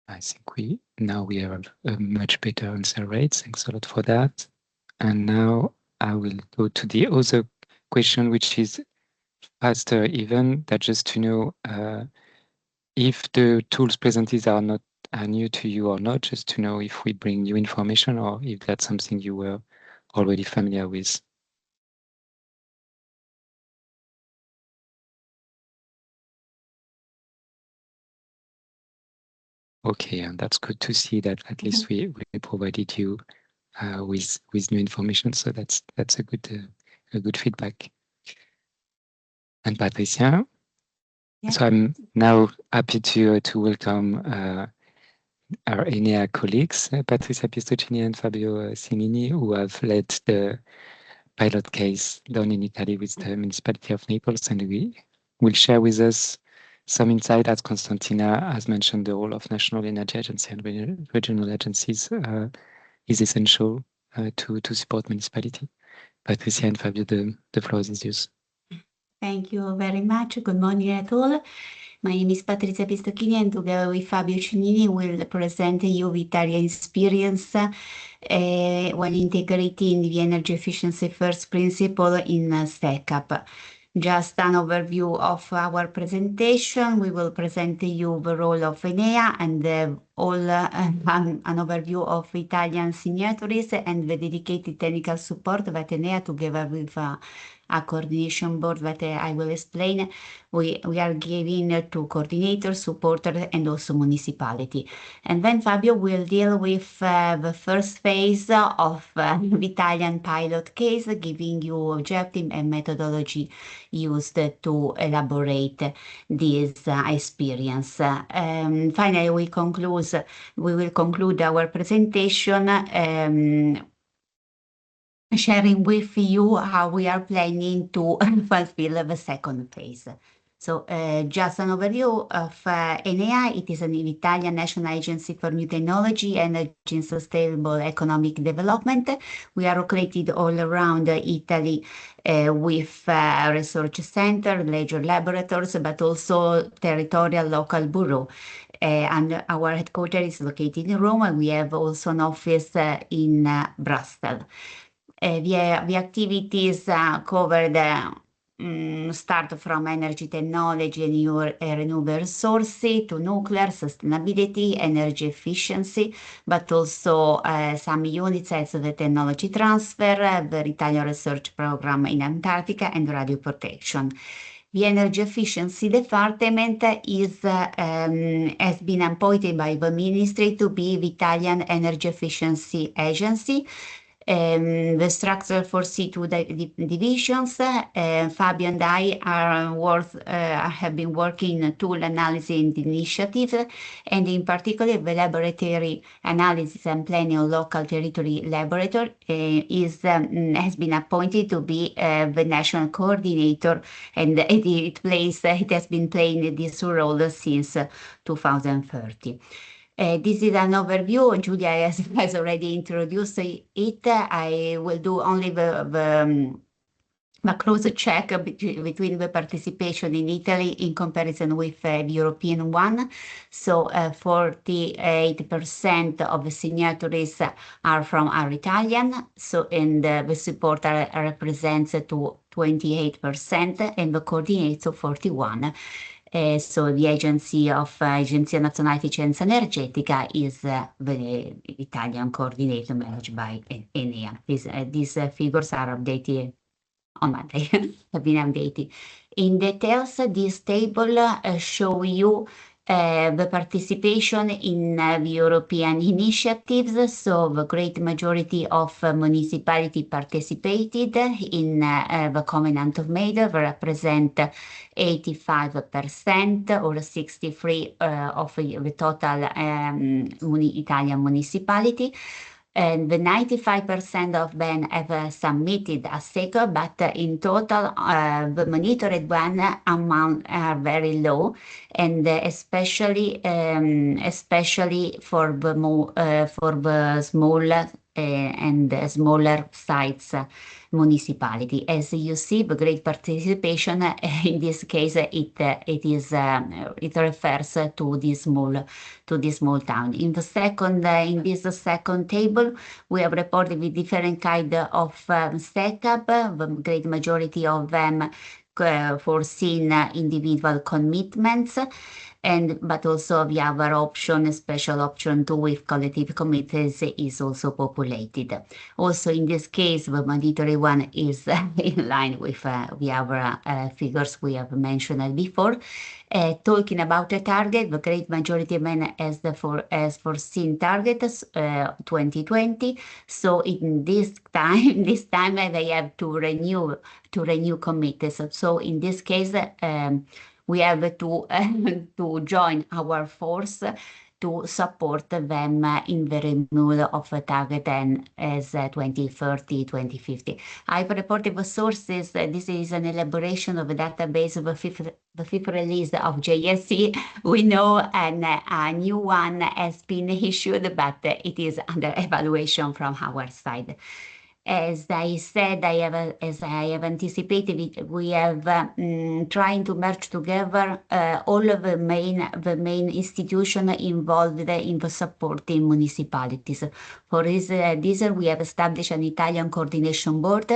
I think now we have a much better answer rate. Thanks a lot for that. And now I will go to the other question, which is faster even, that just to know if the tools presented are new to you or not, just to know if we bring new information or if that's something you were already familiar with. Okay, and that's good to see that at least we provided you with new information. So that's a good feedback. And Patricia, so I'm now happy to welcome our ENEA colleagues, Patricia Pistocini and Fabio Simini, who have led the pilot case done in Italy with the municipality of Naples, and we will share with us some insight, as Constantina has mentioned. The role of National Energy Agency and regional agencies is essential to support municipality. Patricia and Fabio, the floor is yours. Thank you very much. Good morning at all. My name is Patrizia Pistocchini, and together with Fabio Cennini will present you Italian experience when integrating the energy efficiency first principle in SECAP. Just an overview of our presentation. We will present you the role of ENEA and an overview of Italian signatories and the dedicated technical support that ENEA, together with a coordination board that I will explain, we are giving to coordinators, supporters, and also municipality. And then Fabio will deal with the first phase of the Italian pilot case, giving you objective and methodology used to elaborate this experience. Finally, we will conclude our presentation sharing with you how we are planning to fulfill the second phase. So just an overview of ENEA. It is an Italian National Agency for New Technology, Energy and Sustainable Economic Development. We are located all around Italy with research center, major laboratories, but also territorial local bureau. And our headquarters is located in Rome, and we have also an office in Brussels. The activities covered start from energy technology and new renewable resources to nuclear, sustainability, energy efficiency, but also some units as the technology transfer, the Italian research program in Antarctica, and radio protection. The Energy Efficiency Department has been appointed by the Ministry to be the Italian Energy Efficiency Agency. The structure foresee two divisions. Fabio and I have been working in tool analysis and initiative, and in particular the laboratory analysis and planning local territory laboratory has been appointed to be the national coordinator, and it has been playing this role since 2030. This is an overview. Julia has already introduced it. I will do only the close check between the participation in Italy in comparison with the European one. So 48% of the signatories are Italian. So and the supporter represents to 28%, and the coordinator 41%. So the Agenzia Nazionale Efficienza Energetica is the Italian coordinator managed by ENEA. These figures are updated on Monday, have been updated. In details, this table show you the participation in the European initiatives. So the great majority of municipalities participated in the Covenant of Mayors, represent 85% or 63% of the total Italian municipality. And the 95% of them have submitted a SECAP, but in total, the monitored one amount are very low, and especially for the small and smaller sites municipality. As you see, the great participation in this case it refers to this small town. In this second table, we have reported with different kind of SECAP. The great majority of them foreseen individual commitments. But also the other option, a special option 2 with collective committees is also populated. Also in this case, the mandatory one is in line with the other figures we have mentioned before. Talking about the target, the great majority of men has foreseen targets 2020. So in this time they have to renew committees. So in this case, we have to join our force to support them in the renewal of a target and as 2030, 2050. I've reported the sources. This is an elaboration of a database of the fifth release of JRC. We know a new one has been issued, but it is under evaluation from our side. As I said, as I have anticipated, we have trying to merge together all of the main institutions involved in the supporting municipalities. For this, we have established an Italian coordination board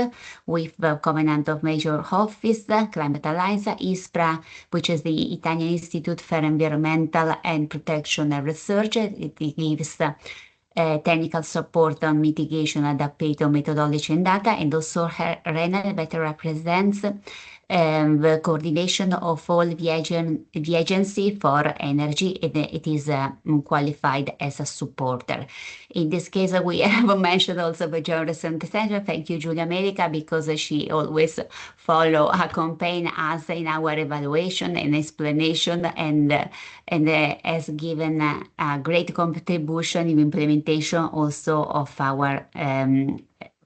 with the Covenant of Major Office, Climate Alliance, ISPRA, which is the Italian Institute for Environmental and Protection and Research. It gives technical support on mitigation, adaptation, methodology, and data, and also RENA better represents the coordination of all the agency for energy. It is qualified as a supporter. In this case, we have mentioned also the General Center. Thank you, Giulia America, because she always accompany us in our evaluation and explanation, and has given a great contribution in implementation also of our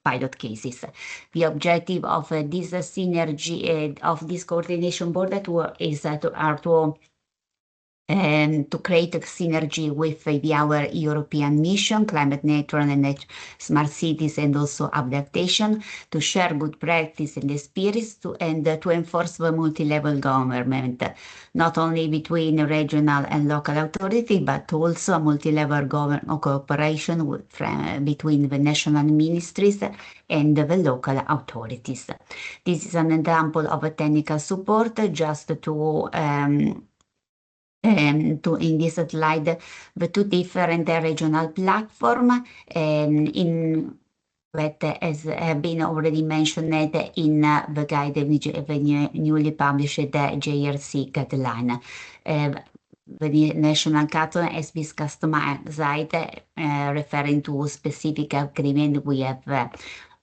pilot cases. The objective of this synergy of this coordination board is to create a synergy with our European mission, climate neutral and smart cities, and also adaptation, to share good practice and experience, and to enforce the multi-level government, not only between regional and local authority, but also a multi-level cooperation between the national ministries and the local authorities. This is an example of a technical support, just to in this slide, the two different regional platforms that have been already mentioned in the guide, the newly published JRC guideline. The national catalog has been customized, referring to specific agreement we have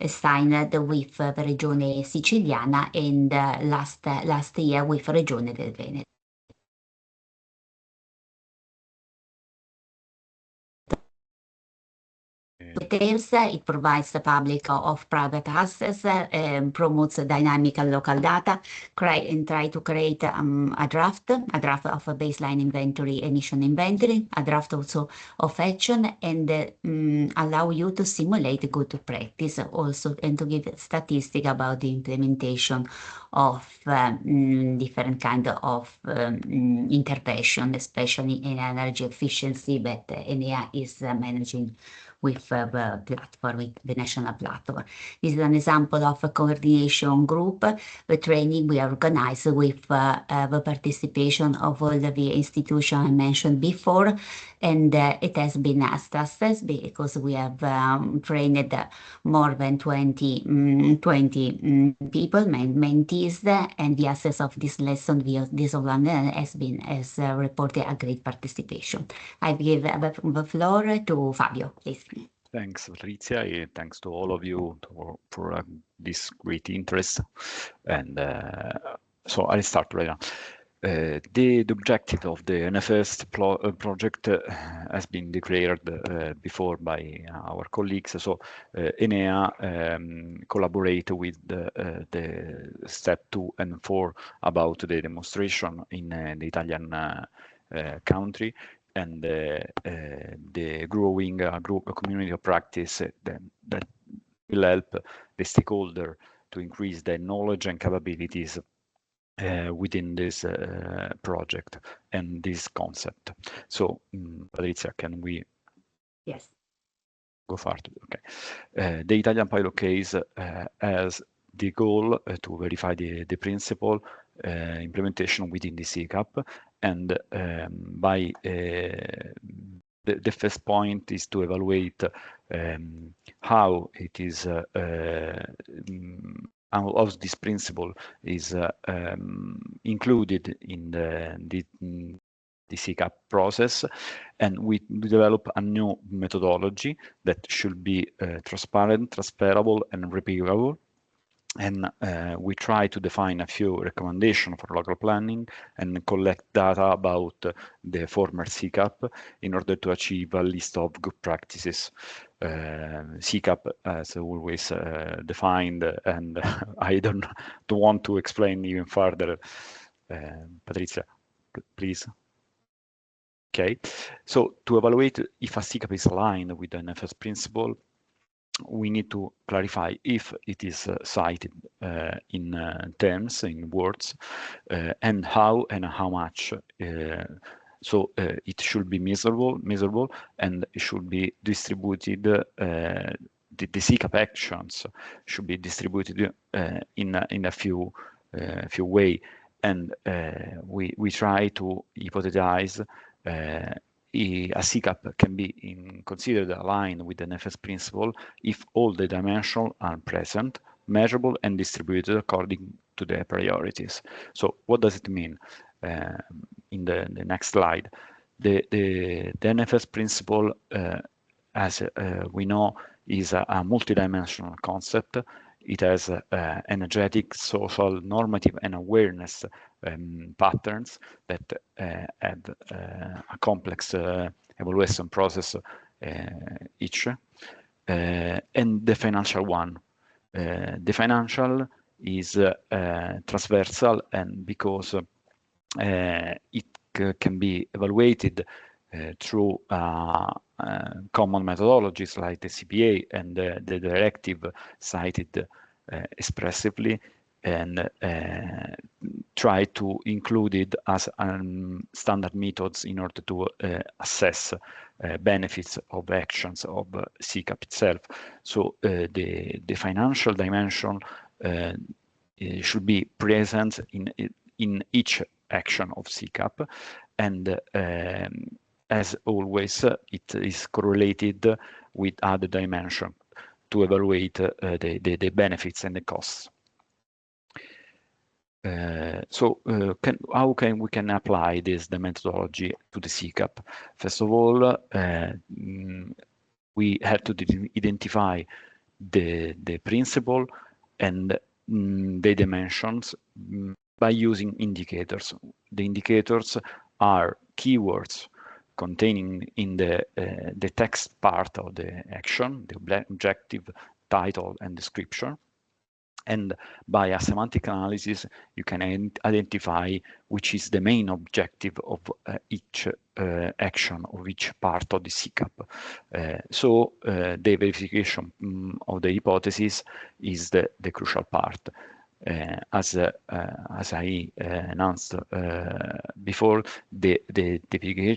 signed with the Regione Siciliana, and last year with Regione del Veneto. Details, it provides the public of private access, promotes dynamic and local data, and try to create a draft of a baseline inventory, emission inventory, a draft also of action, and allow you to simulate good practice also, and to give statistics about the implementation of different kind of intervention, especially in energy efficiency, that ENEA is managing with the platform, the national platform. This is an example of a coordination group. The training we organize with the participation of all the institutions I mentioned before, and it has been a success because we have trained more than 20 people, mentees, and the access of this lesson via this online has reported a great participation. I give the floor to Fabio, please. Thanks, Patrizia, and thanks to all of you for this great interest. And so I'll start right now. The objective of the Enefirst project has been declared before by our colleagues. So ENEA collaborate with the step 2 and 4 about the demonstration in the Italian country, and the growing community of practice that will help the stakeholder to increase their knowledge and capabilities within this project and this concept. So, Patrizia, can we? Yes. Go further. Okay. The Italian pilot case has the goal to verify the principle implementation within the SECAP. And by the first point is to evaluate how it is how this principle is included in the SECAP process, and we develop a new methodology that should be transparent, transferable, and repeatable. And we try to define a few recommendations for local planning and collect data about the former SECAP in order to achieve a list of good practices. SECAP, as always, defined, and I don't want to explain even further. Patrizia, please. Okay, so to evaluate if a SECAP is aligned with the Enefirst principle, we need to clarify if it is cited in terms, in words, and how much. So it should be measurable, and it should be distributed. The SECAP actions should be distributed in a few way, and we try to hypothesize a SECAP can be considered aligned with the Enefirst principle if all the dimensions are present, measurable, and distributed according to their priorities. So what does it mean? In the next slide, the Enefirst principle, as we know, is a multidimensional concept. It has energetic, social, normative, and awareness patterns that have a complex evaluation process each. And the financial one. The financial is transversal, and because it can be evaluated through common methodologies like the CPA and the directive cited expressively, and try to include it as standard methods in order to assess benefits of actions of SECAP itself. So the financial dimension should be present in each action of SECAP, and as always, it is correlated with other dimensions to evaluate the benefits and the costs. So how can we apply the methodology to the SECAP? First of all, we have to identify the principle and the dimensions by using indicators. The indicators are keywords containing in the text part of the action, the objective, title, and description. And by a semantic analysis, you can identify which is the main objective of each action of each part of the SECAP. So the verification of the hypothesis is the crucial part. As I announced before, the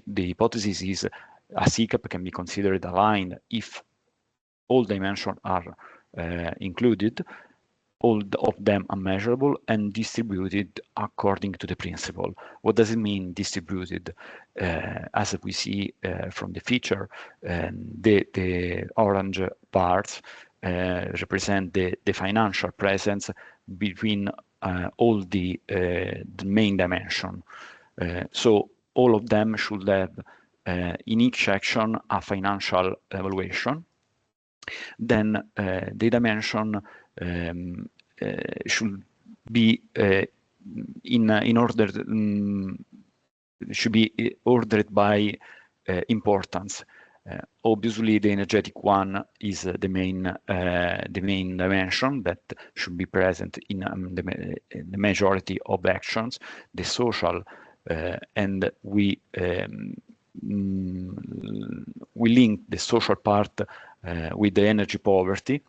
hypothesis is a SECAP can be considered aligned if all dimensions are included, all of them are measurable and distributed according to the principle. What does it mean, distributed? As we see from the feature, the orange parts represent the financial presence between all the main dimension. So all of them should have in each action a financial evaluation. Then the dimension should be in order should be ordered by importance. Obviously, the energetic one is the main dimension that should be present in the majority of actions. The social, and we link the social part with the energy poverty,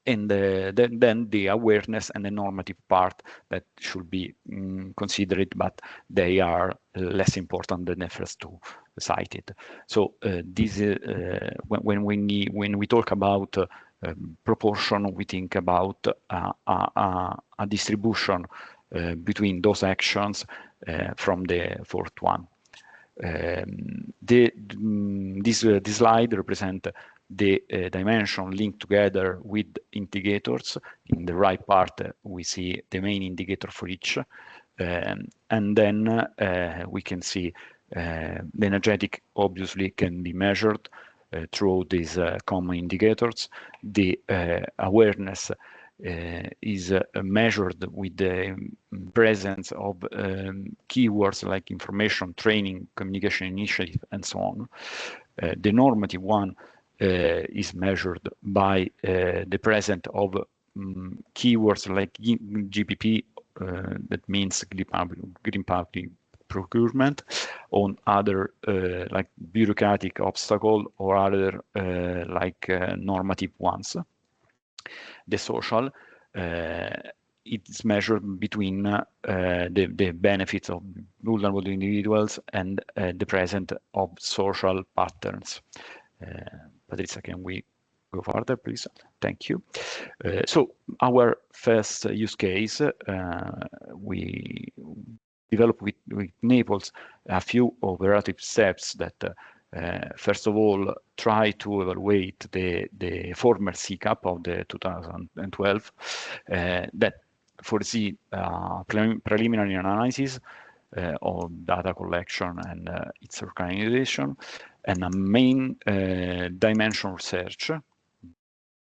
and then the awareness and the normative part that should be considered, but they are less important than the first two cited. So this when we talk about proportion, we think about a distribution between those actions from the fourth one. This slide represents the dimension linked together with indicators. In the right part, we see the main indicator for each. And then we can see the energetic obviously can be measured through these common indicators. The awareness is measured with the presence of keywords like information, training, communication initiative, and so on. The normative one is measured by the presence of keywords like GPP, that means green public procurement, on other like bureaucratic obstacle or other like normative ones. The social it's measured between the benefits of vulnerable individuals and the presence of social patterns. Patrizia, can we go further, please? Thank you. So our first use case, we developed with Naples a few operative steps that first of all, try to evaluate the former SECAP of the 2012 that foresee preliminary analysis of data collection and its organization, and a main dimension research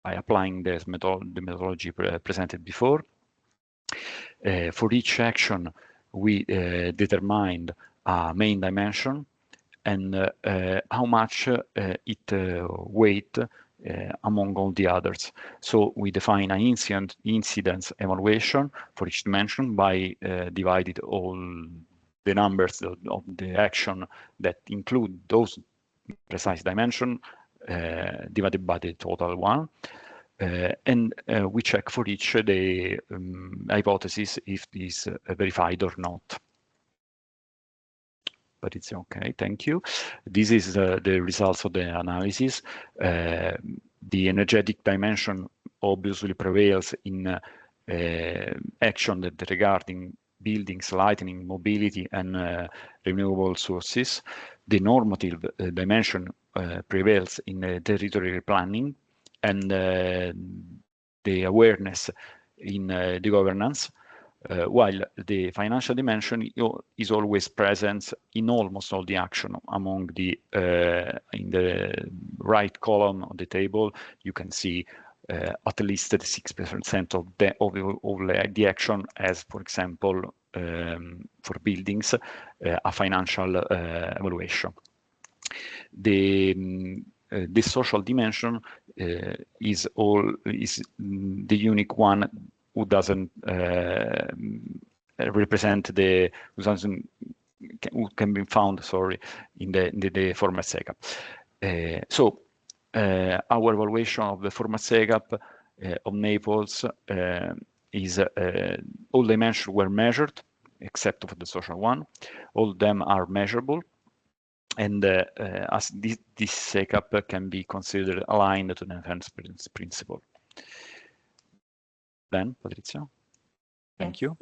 by applying the methodology presented before. For each action, we determined a main dimension and how much it weight among all the others. So we define an incidence evaluation for each dimension by divided all the numbers of the action that include those precise dimension divided by the total one. And we check for each the hypothesis if it is verified or not. But it's okay, thank you. This is the results of the analysis. The energetic dimension obviously prevails in action that regarding buildings, lighting, mobility, and renewable sources. The normative dimension prevails in territorial planning, and the awareness in the governance. While the financial dimension is always present in almost all the action. Among the in the right column of the table, you can see at least 6% of the action, as for example for buildings, a financial evaluation. The social dimension is the unique one who doesn't represent the who can be found, sorry, in the former SECAP. So our evaluation of the former SECAP of Naples is all dimensions were measured except for the social one. All of them are measurable, and as this SECAP can be considered aligned to the Enefirst principle. Then, Patrizia, thank you.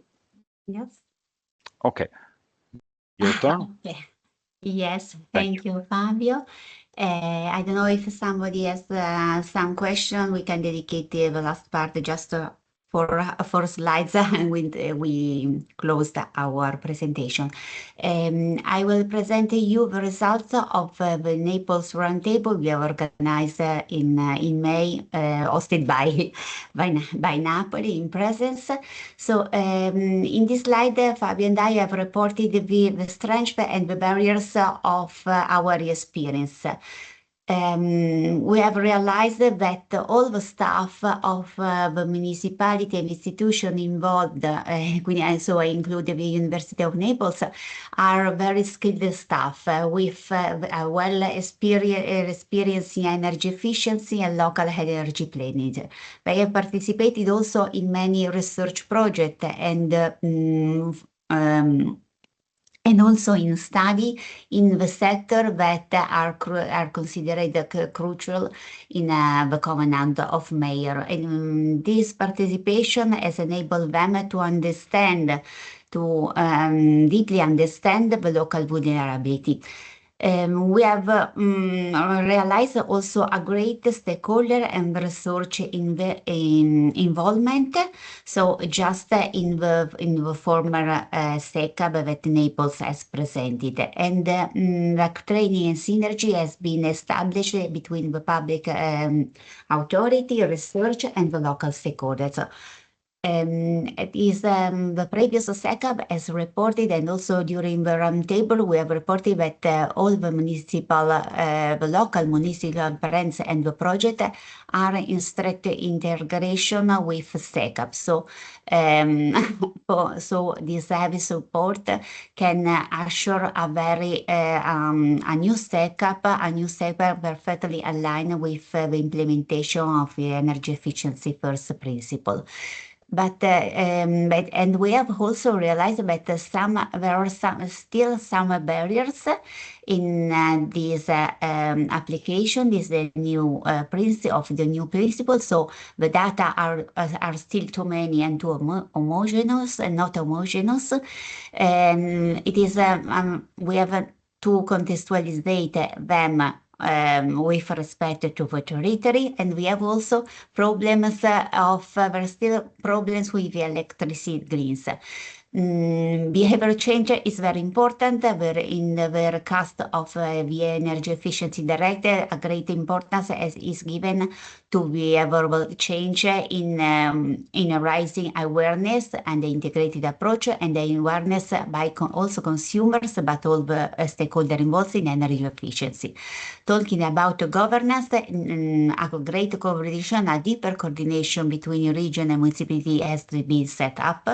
Yes. Okay, your turn. Okay. Yes, thank you, Fabio. I don't know if somebody has some question. We can dedicate the last part just for slides and we closed our presentation. I will present to you the results of the Naples Roundtable we have organized in May, hosted by Napoli in presence. So in this slide, Fabio and I have reported the strengths and the barriers of our experience. We have realized that all the staff of the municipality and institution involved, so I include the University of Naples, are very skilled staff with a well experience in energy efficiency and local energy planning. They have participated also in many research projects and and also in study in the sector that are considered crucial in the Covenant of Mayor. And this participation has enabled them to understand, to deeply understand the local vulnerability. We have realized also a great stakeholder and research involvement. So just in the former SECAP that Naples has presented, and the training and synergy has been established between the public authority, research, and the local stakeholders. It is the previous SECAP has reported, and also during the roundtable, we have reported that all the the local municipal parents and the project are in strict integration with SECAP. So, so this heavy support can assure a very a new SECAP perfectly aligned with the implementation of the energy efficiency first principle. But and we have also realized that there are still some barriers in this application. This is the new principle. So the data are still too many and too homogeneous and not homogeneous. It is we have to contextualize them with respect to the territory, and we have also problems there are still problems with the electricity grids. Behavior change is very important. In the recast of the Energy Efficiency Directive, a great importance is given to behavioral change in raising awareness and the integrated approach, and the awareness by also consumers, but all the stakeholders involved in energy efficiency. Talking about governance, a great coordination, a deeper coordination between region and municipality has to be set up,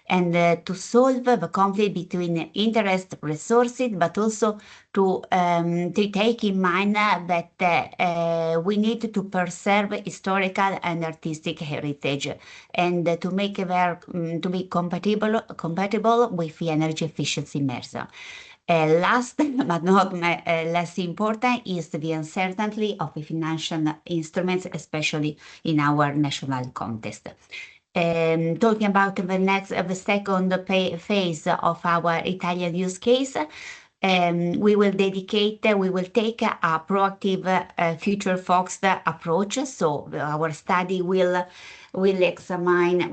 and to solve the conflict between interest resources, but also to take in mind that we need to preserve historical and artistic heritage, and to make it to be compatible with the energy efficiency measure. Last but not less important is the uncertainty of the financial instruments, especially in our national context. Talking about the second phase of our Italian use case, we will take a proactive, future-focused approach. So our study will examine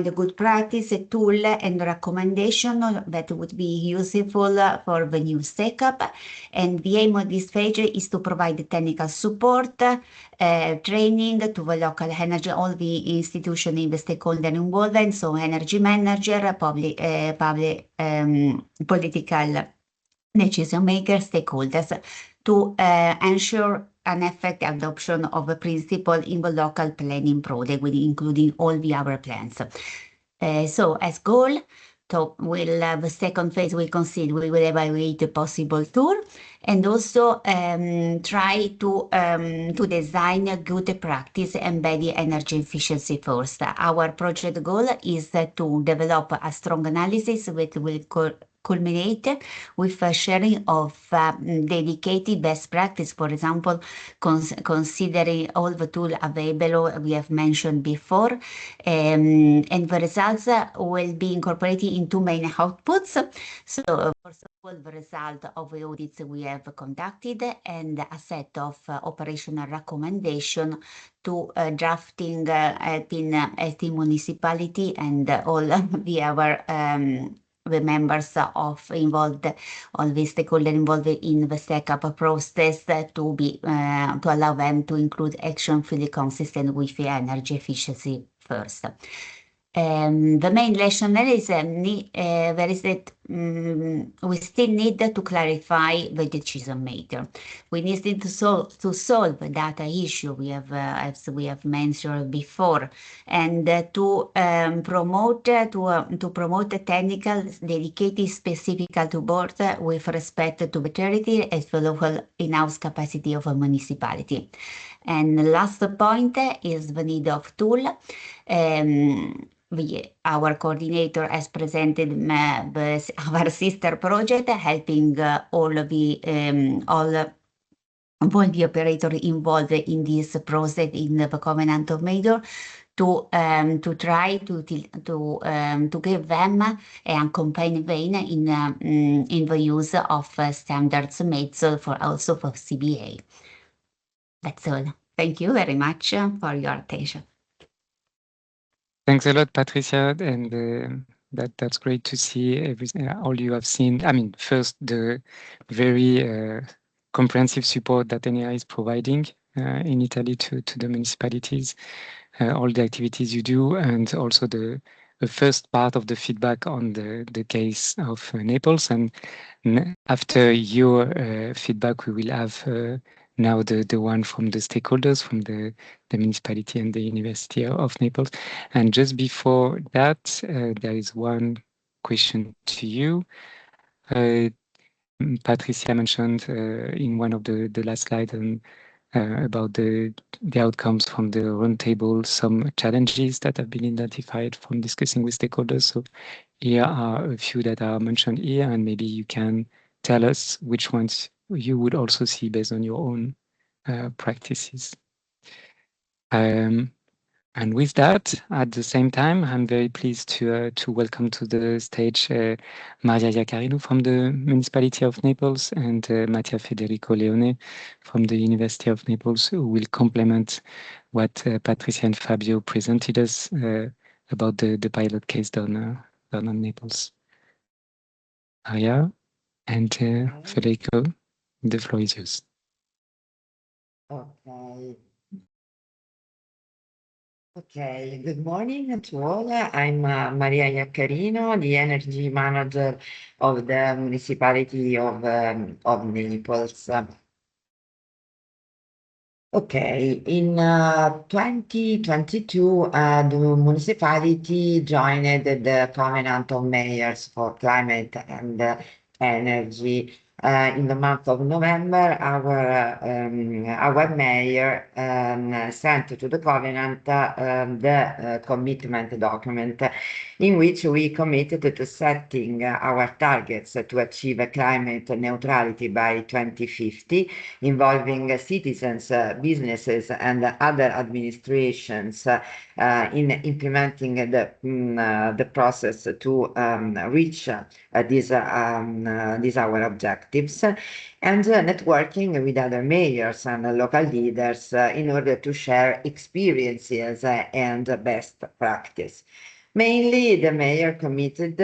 the good practice, a tool, and recommendation that would be useful for the new SECAP. And the aim of this phase is to provide technical support, training to the local energy, all the institution in the stakeholder involvement, so energy manager, political decision makers, stakeholders, to ensure an effective adoption of a principle in the local planning project, including all the other plans. So as goal, the second phase we will evaluate the possible tool, and also try to design a good practice embedding energy efficiency first. Our project goal is to develop a strong analysis that will culminate with a sharing of dedicated best practice, for example, considering all the tools available we have mentioned before, and the results will be incorporated into main outputs. So first of all, the result of the audits we have conducted, and a set of operational recommendations to drafting at the municipality and all the other the members involved, all the stakeholders involved in the SECAP process, to allow them to include action fully consistent with the energy efficiency first. The main lesson is that we still need to clarify the decision maker. We need to solve the data issue we have, as we have mentioned before, and to promote technical dedicated specific to board with respect to the territory as the local in-house capacity of a municipality. And the last point is the need of tool. our coordinator has presented our sister project, helping all the operators involved in this process in the Covenant of Major to try to give them a companion in the use of standards made also for CBA. That's all. Thank you very much for your attention. Thanks a lot, Patricia, and that's great to see all you have seen. I mean, first, the very comprehensive support that ENEA is providing in Italy to the municipalities, all the activities you do, and also the first part of the feedback on the case of Naples. And after your feedback, we will have now the one from the stakeholders, from the municipality and the University of Naples. And just before that, there is one question to you. Patricia mentioned in one of the last slides about the outcomes from the roundtable, some challenges that have been identified from discussing with stakeholders. So here are a few that are mentioned here, and maybe you can tell us which ones you would also see based on your own practices. And with that, at the same time, I'm very pleased to welcome to the stage Maria Iaccarino from the Municipality of Naples and Mattia Federico Leone from the University of Naples, who will complement what Patricia and Fabio presented us about the pilot case done on Naples. Maria and Federico, the floor is yours. Okay, good morning to all. I'm Maria Iaccarino, the energy manager of the municipality of Naples. Okay, in 2022, the municipality joined the Covenant of Mayors for Climate and Energy. In the month of November, our mayor sent to the Covenant the commitment document in which we committed to setting our targets to achieve climate neutrality by 2050, involving citizens, businesses, and other administrations in implementing the process to reach these our objectives, and networking with other mayors and local leaders in order to share experiences and best practice. Mainly, the mayor committed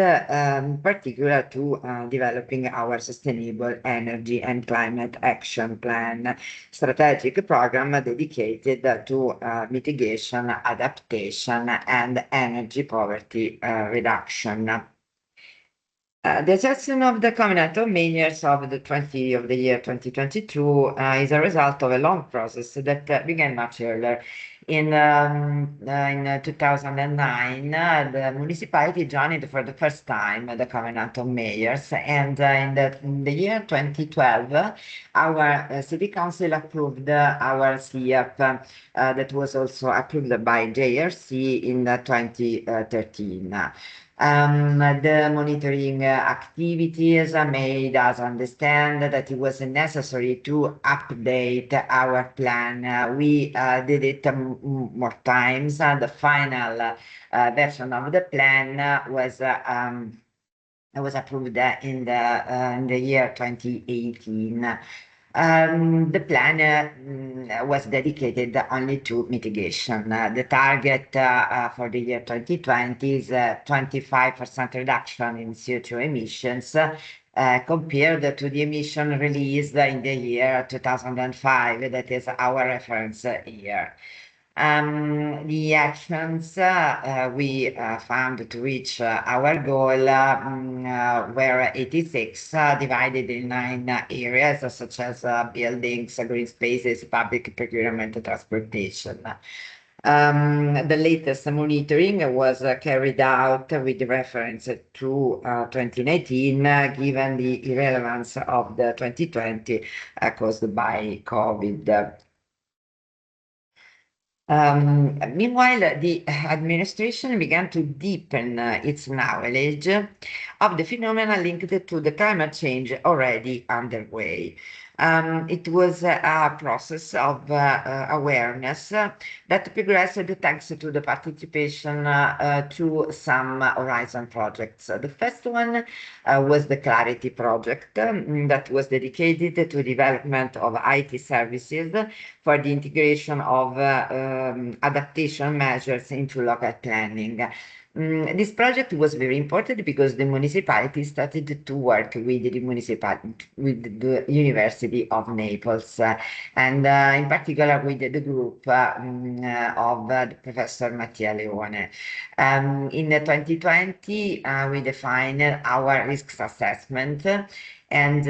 particular to developing our sustainable energy and climate action plan, strategic program dedicated to mitigation, adaptation, and energy poverty reduction. The assessment of the Covenant of Mayors of the year 2022 is a result of a long process that began much earlier. In 2009, the municipality joined for the first time the Covenant of Mayors, and in the year 2012, our city council approved our SECAP that was also approved by JRC in 2013. The monitoring activities made us understand that it was necessary to update our plan. We did it more times. The final version of the plan was approved in the year 2018. The plan was dedicated only to mitigation. The target for the year 2020 is 25% reduction in CO2 emissions compared to the emission released in the year 2005, that is our reference year. The actions we found to reach our goal were 86, divided in 9 areas, such as buildings, green spaces, public procurement, transportation. The latest monitoring was carried out with reference to 2019, given the irrelevance of the 2020 caused by COVID. Meanwhile, the administration began to deepen its knowledge of the phenomena linked to the climate change already underway. It was a process of awareness that progressed thanks to the participation to some Horizon projects. The first one was the Clarity project that was dedicated to development of IT services for the integration of adaptation measures into local planning. This project was very important because the municipality started to work with the University of Naples, and in particular with the group of Professor Mattia Leone. In 2020, we defined our risks assessment, and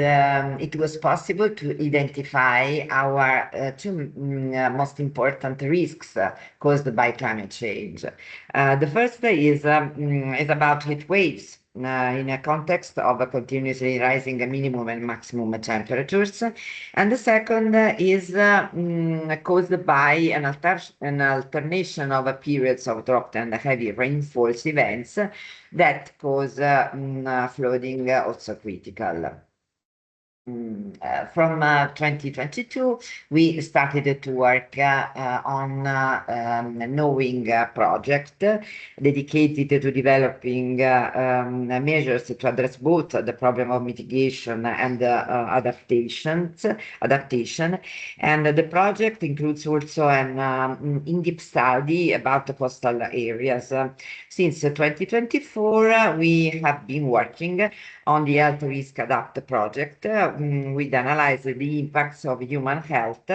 it was possible to identify our two most important risks caused by climate change. The first is about heat waves in a context of continuously rising minimum and maximum temperatures. And the second is caused by an alternation of periods of drought and heavy rainfalls events that cause flooding, also critical. From 2022, we started to work on Knowing project dedicated to developing measures to address both the problem of mitigation and adaptation. And the project includes also an in-depth study about the coastal areas. Since 2024, we have been working on the Health Risk Adapt project, we analyze the impacts of human health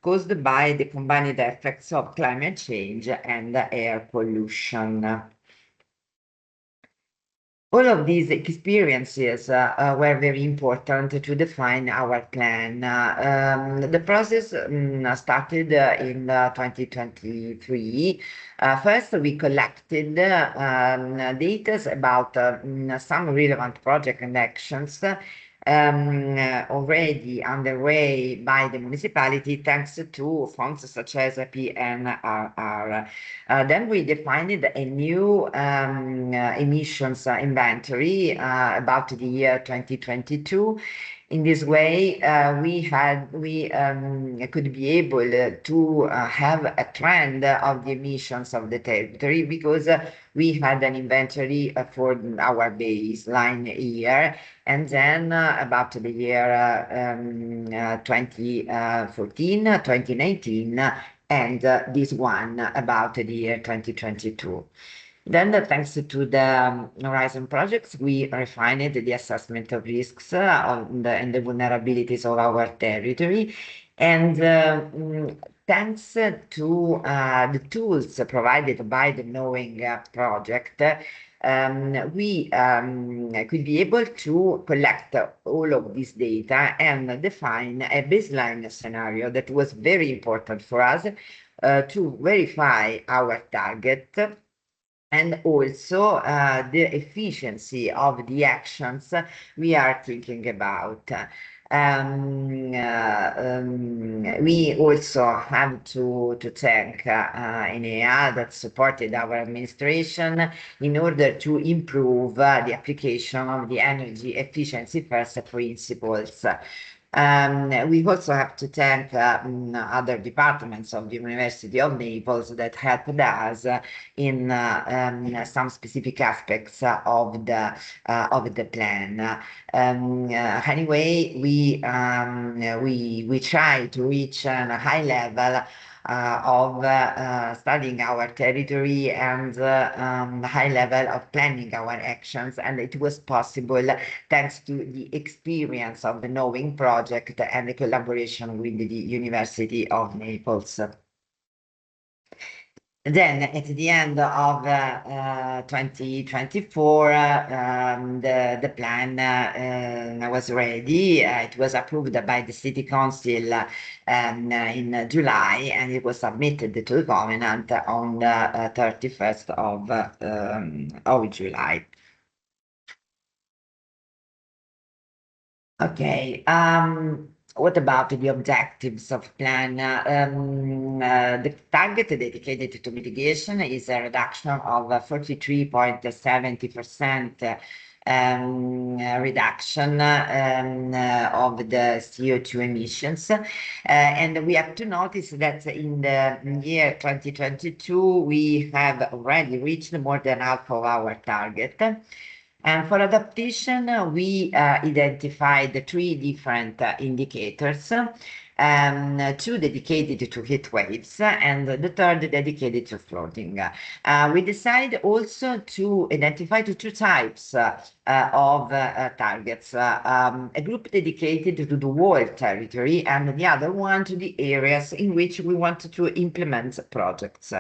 caused by the combined effects of climate change and air pollution. All of these experiences were very important to define our plan. The process started in 2023. First, we collected data about some relevant projects and actions already underway by the municipality thanks to funds such as PNRR. Then we defined a new emissions inventory about the year 2022. In this way, we could be able to have a trend of the emissions of the territory because we had an inventory for our baseline year, and then about the year 2014, 2019, and this one about the year 2022. Then, thanks to the Horizon projects, we refined the assessment of risks and the vulnerabilities of our territory. And thanks to the tools provided by the Knowing project, we could be able to collect all of this data and define a baseline scenario that was very important for us to verify our target and also the efficiency of the actions we are thinking about. We also have to thank ENEA that supported our administration in order to improve the application of the energy efficiency first principles. We also have to thank other departments of the University of Naples that helped us in some specific aspects of the plan. Anyway, we try to reach a high level of studying our territory and high level of planning our actions, and it was possible thanks to the experience of the Knowing project and the collaboration with the University of Naples. Then, at the end of 2024, the plan was ready. It was approved by the City Council in July, and it was submitted to the Covenant on the 31st of July. Okay. What about the objectives of plan? The target dedicated to mitigation is a reduction of 43.70% reduction of the CO2 emissions. And we have to notice that in the year 2022, we have already reached more than half of our target. And for adaptation, we identified the three different indicators, two dedicated to heat waves and the third dedicated to flooding. We decided also to identify the two types of targets, a group dedicated to the whole territory and the other one to the areas in which we wanted to implement projects.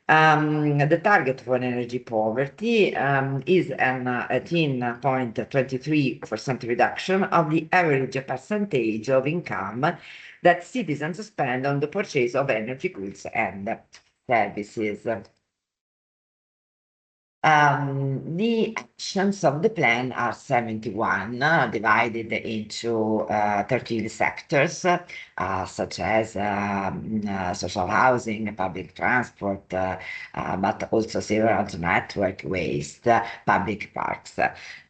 The target for energy poverty is an 18.23% reduction of the average percentage of income that citizens spend on the purchase of energy goods and services. The actions of the plan are 71, divided into 13 sectors, such as social housing, public transport, but also sewerage network, waste, public parks.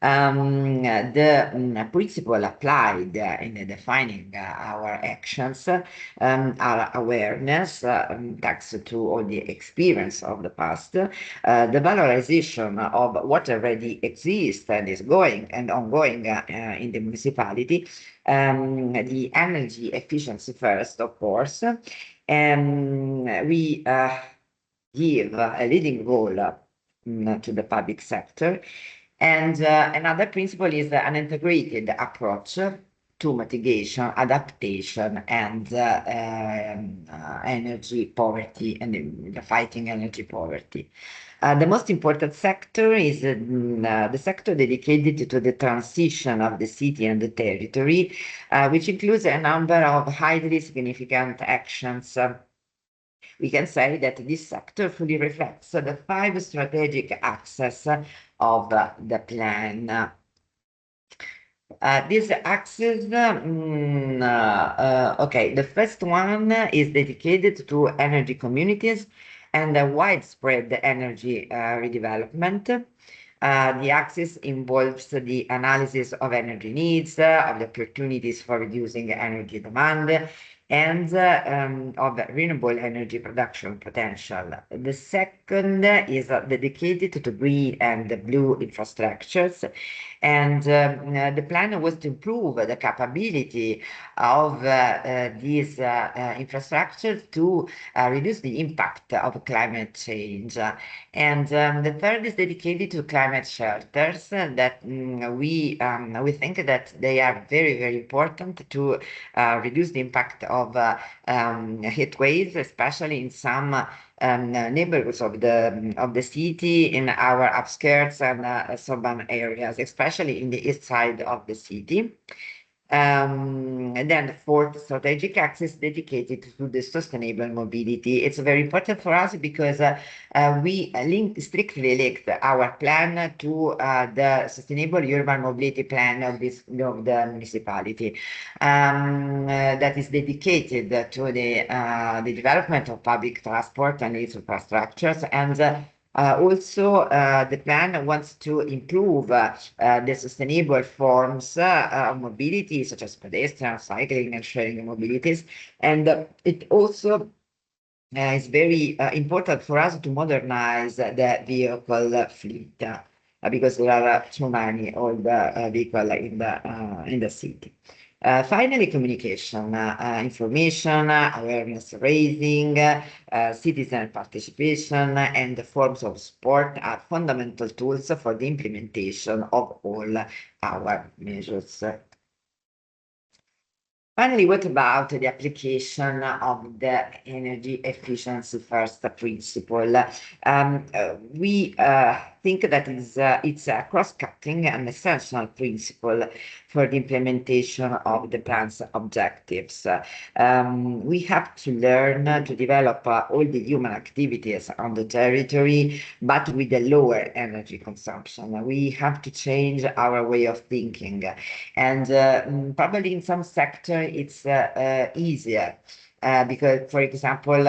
The principle applied in defining our actions are awareness, thanks to all the experience of the past, the valorization of what already exists and is going and ongoing in the municipality, the energy efficiency first, of course, and we give a leading role to the public sector. And another principle is an integrated approach to mitigation, adaptation, and energy poverty and the fighting energy poverty. The most important sector is the sector dedicated to the transition of the city and the territory, which includes a number of highly significant actions. We can say that this sector fully reflects the 5 strategic axes of the plan. These axes, okay, the first one is dedicated to energy communities and widespread energy redevelopment. The axis involves the analysis of energy needs, of the opportunities for reducing energy demand, and of renewable energy production potential. The second is dedicated to green and blue infrastructures, and the plan was to improve the capability of these infrastructures to reduce the impact of climate change. And the third is dedicated to climate shelters that we think that they are very, very important to reduce the impact of heat waves, especially in some neighborhoods of the city, in our outskirts and suburban areas, especially in the east side of the city. And then the fourth strategic axis dedicated to the sustainable mobility. It's very important for us because we strictly linked our plan to the sustainable urban mobility plan of the municipality that is dedicated to the development of public transport and its infrastructures, and also, the plan wants to improve the sustainable forms of mobility, such as pedestrian, cycling, and sharing mobilities. And it also is very important for us to modernize the vehicle fleet because there are too many old vehicles in the city. Finally, communication, information, awareness raising, citizen participation, and the forms of support are fundamental tools for the implementation of all our measures. Finally, what about the application of the energy efficiency first principle? We think that it's a cross-cutting and essential principle for the implementation of the plan's objectives. We have to learn to develop all the human activities on the territory, but with a lower energy consumption. We have to change our way of thinking, and probably in some sector it's easier. Because, for example,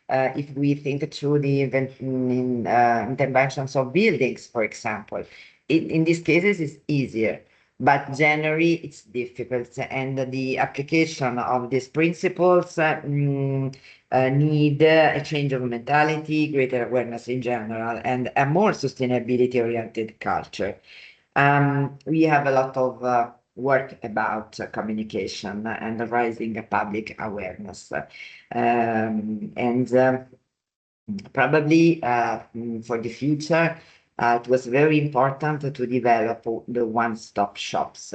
if we think through the interventions of buildings, for example, in these cases it's easier, but generally it's difficult, and the application of these principles need a change of mentality, greater awareness in general, and a more sustainability-oriented culture. We have a lot of work about communication and raising public awareness. Probably for the future, it was very important to develop the one-stop shops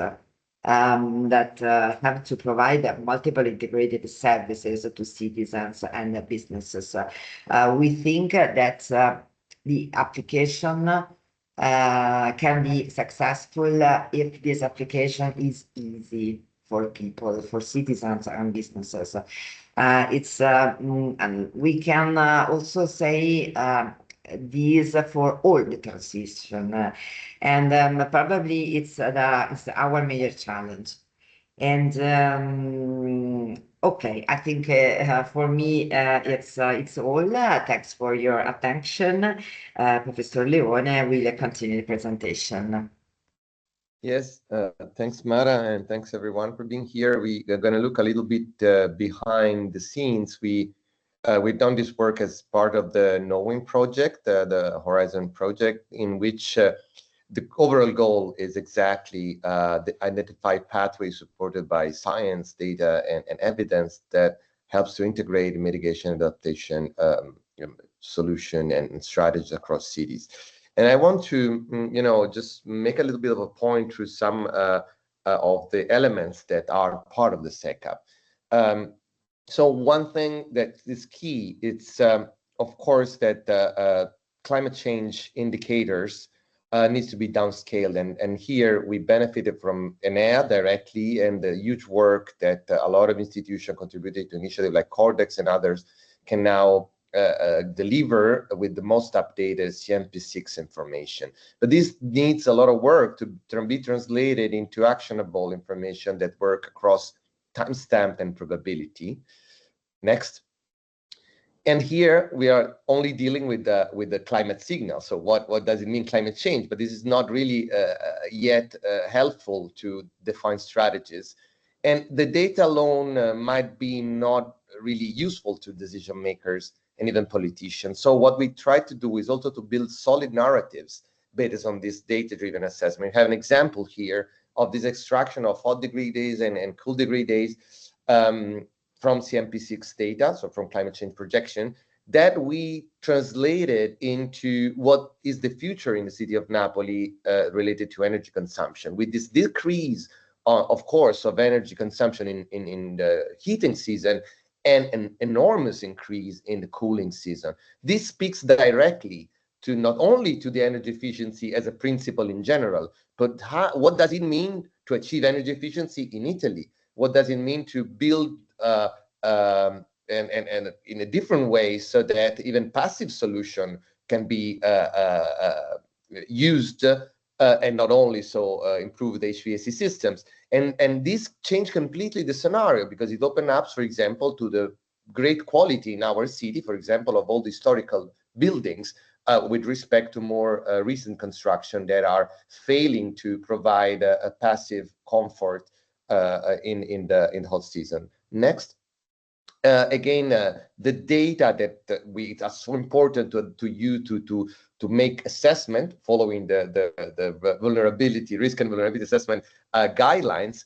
that have to provide multiple integrated services to citizens and businesses. We think that the application can be successful if this application is easy for people, for citizens and businesses. And we can also say these for all the transition, and probably it's our major challenge. And okay, I think for me it's all. Thanks for your attention. Professor Leone will continue the presentation. Yes, thanks Mara, and thanks everyone for being here. We are going to look a little bit behind the scenes. We've done this work as part of the Knowing project, the Horizon project, in which the overall goal is exactly the identified pathway supported by science, data, and evidence that helps to integrate mitigation, adaptation, solution, and strategies across cities. And I want to, just make a little bit of a point through some of the elements that are part of the SECAP. So one thing that is key, it's of course that climate change indicators needs to be downscaled, and here we benefited from ENEA directly, and the huge work that a lot of institutions contributed to initiatives like Cordex and others can now deliver with the most updated CMP6 information. But this needs a lot of work to be translated into actionable information that work across timestamp and probability. Next. And here we are only dealing with the climate signal. So what does it mean, climate change? But this is not really yet helpful to define strategies. And the data alone might be not really useful to decision makers and even politicians. So what we try to do is also to build solid narratives based on this data-driven assessment. We have an example here of this extraction of hot degree days and cool degree days from CMP6 data, so from climate change projection, that we translated into what is the future in the city of Napoli related to energy consumption. With this decrease, of course, of energy consumption in the heating season, and an enormous increase in the cooling season. This speaks directly to not only to the energy efficiency as a principle in general, but what does it mean to achieve energy efficiency in Italy? What does it mean to build and in a different way so that even passive solution can be used and not only so improve the HVAC systems. And this changed completely the scenario, because it opened up, for example, to the great quality in our city, for example, of all the historical buildings with respect to more recent construction that are failing to provide a passive comfort in the hot season. Next. Again, the data that are so important to you to make assessment following the vulnerability, risk and vulnerability assessment guidelines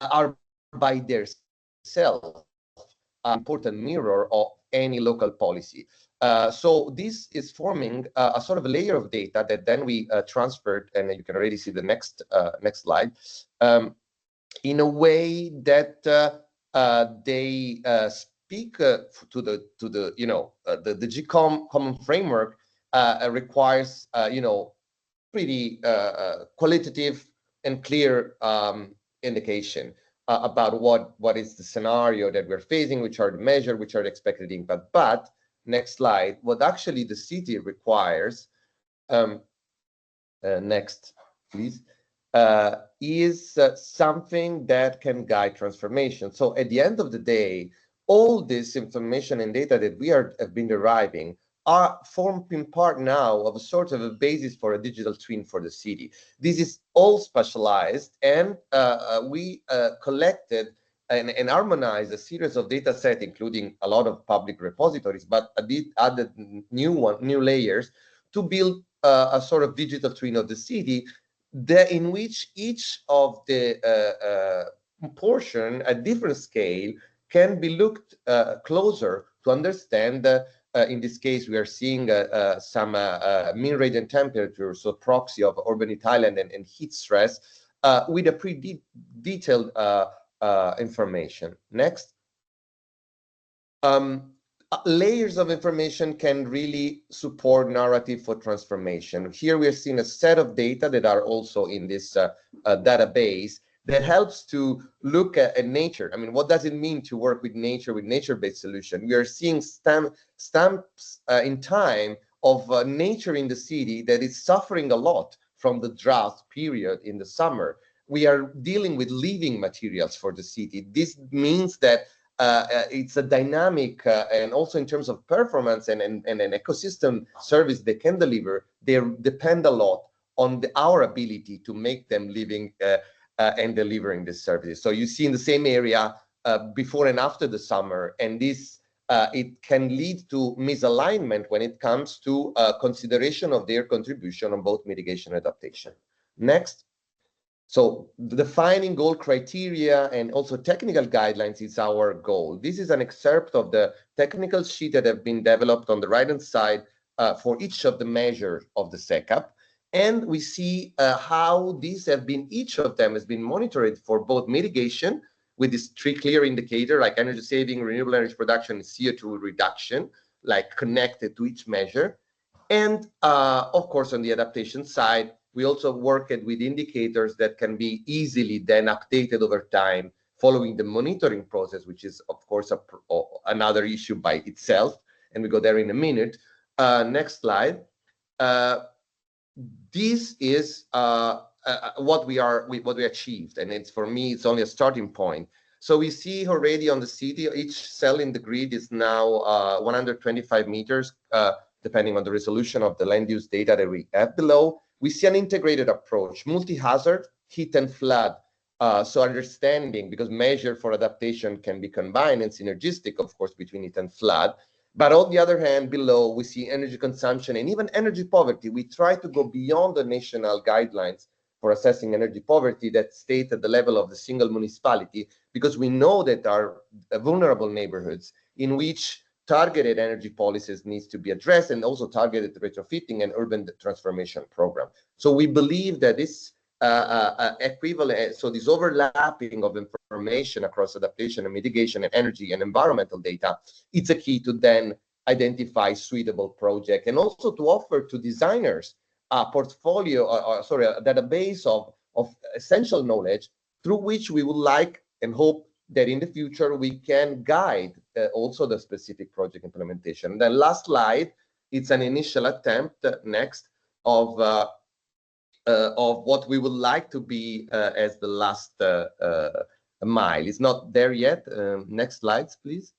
are by themselves an important mirror of any local policy. So this is forming a sort of a layer of data that then we transferred, and you can already see the next slide, in a way that they speak to the GCOM common framework requires, pretty qualitative and clear indication about what is the scenario that we're facing, which are the measure, which are the expected impact. But next slide, what actually the city requires, next please, is something that can guide transformation. So at the end of the day, all this information and data that we have been deriving are forming part now of a sort of a basis for a digital twin for the city. This is all specialized, and we collected and harmonized a series of data sets, including a lot of public repositories, but a bit added new layers to build a sort of digital twin of the city, in which each of the portion at different scale can be looked closer to understand. In this case, we are seeing some mean radiant temperature, so proxy of urban Thailand and heat stress, with a pretty detailed information. Next. Layers of information can really support narrative for transformation. Here we are seeing a set of data that are also in this database that helps to look at nature. I mean, what does it mean to work with nature, with nature-based solution? We are seeing stamps in time of nature in the city that is suffering a lot from the drought period in the summer. We are dealing with living materials for the city. This means that it's a dynamic and also in terms of performance and an ecosystem service they can deliver, they depend a lot on our ability to make them living and delivering these services. So you see in the same area before and after the summer, and this it can lead to misalignment when it comes to consideration of their contribution on both mitigation and adaptation. Next. So defining goal criteria and also technical guidelines is our goal. This is an excerpt of the technical sheet that have been developed on the right-hand side for each of the measures of the SECAP. And we see how these have been, each of them has been monitored for both mitigation with these three clear indicators like energy saving, renewable energy production, and CO2 reduction, like connected to each measure. And of course, on the adaptation side, we also worked with indicators that can be easily then updated over time following the monitoring process, which is, of course, another issue by itself. And we go there in a minute. Next slide. This is what we achieved. And it's, for me, it's only a starting point. So we see already on the city, each cell in the grid is now 125 meters, depending on the resolution of the land use data that we have below. We see an integrated approach, multi-hazard, heat and flood. So understanding, because measure for adaptation can be combined and synergistic, of course, between heat and flood. But on the other hand, below, we see energy consumption and even energy poverty. We try to go beyond the national guidelines for assessing energy poverty that state at the level of the single municipality, because we know that there are vulnerable neighborhoods in which targeted energy policies needs to be addressed, and also targeted retrofitting and urban transformation program. So we believe that this equivalent, so this overlapping of information across adaptation and mitigation and energy and environmental data, it's a key to then identify suitable project and also to offer to designers a portfolio, a database of essential knowledge through which we would like and hope that in the future we can guide also the specific project implementation. The last slide, it's an initial attempt next of what we would like to be as the last mile. It's not there yet. Next slides, please.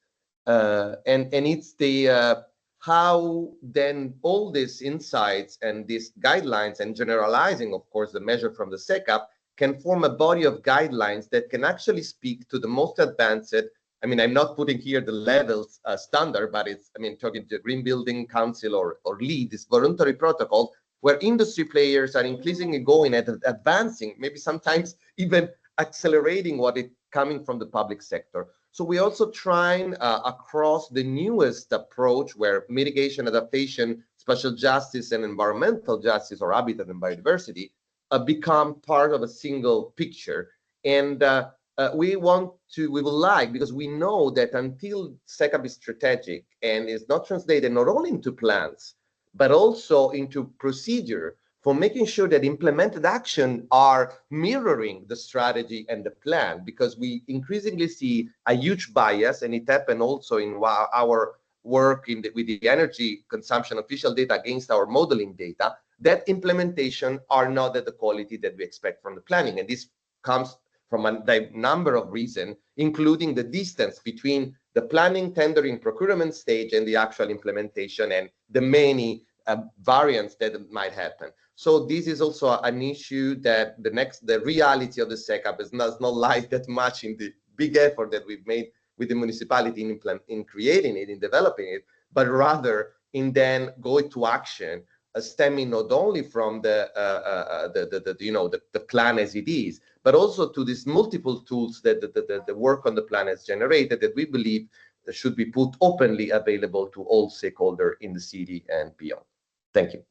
And it's the how then all these insights and these guidelines and generalizing, of course, the measure from the SECAP can form a body of guidelines that can actually speak to the most advanced. I mean, I'm not putting here the levels standard, but it's, I mean, talking to Green Building Council or LEED, this voluntary protocol, where industry players are increasingly going at advancing, maybe sometimes even accelerating what is coming from the public sector. So we also trying across the newest approach where mitigation, adaptation, special justice, and environmental justice or habitat and biodiversity become part of a single picture. And we would like, because we know that until SECAP is strategic and is not translated not only into plans, but also into procedure for making sure that implemented action are mirroring the strategy and the plan, because we increasingly see a huge bias, and it happened also in our work with the energy consumption official data against our modeling data, that implementation are not at the quality that we expect from the planning. And this comes from a number of reasons, including the distance between the planning, tendering, procurement stage and the actual implementation, and the many variants that might happen. So this is also an issue that the reality of the SECAP does not lie that much in the big effort that we've made with the municipality in creating it, in developing it, but rather in then going to action, stemming not only from the plan as it is, but also to these multiple tools that the work on the plan has generated, that we believe should be put openly available to all stakeholders in the city and beyond. Thank you.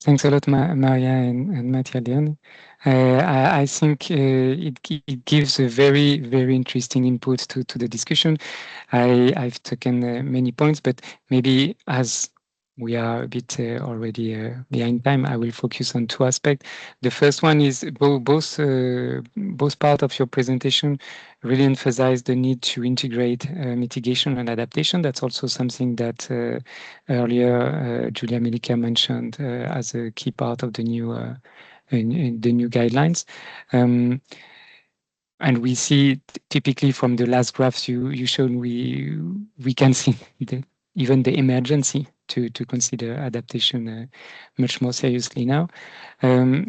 Thanks a lot, Maria and Mattia Leone. I think it gives a very, very interesting input to the discussion. I've taken many points, but maybe as we are a bit already behind time, I will focus on two aspects. The first one is both part of your presentation really emphasize the need to integrate mitigation and adaptation. That's also something that earlier Julia Milica mentioned as a key part of the new guidelines. And we see typically from the last graphs you showed, we can see even the emergency to consider adaptation much more seriously now.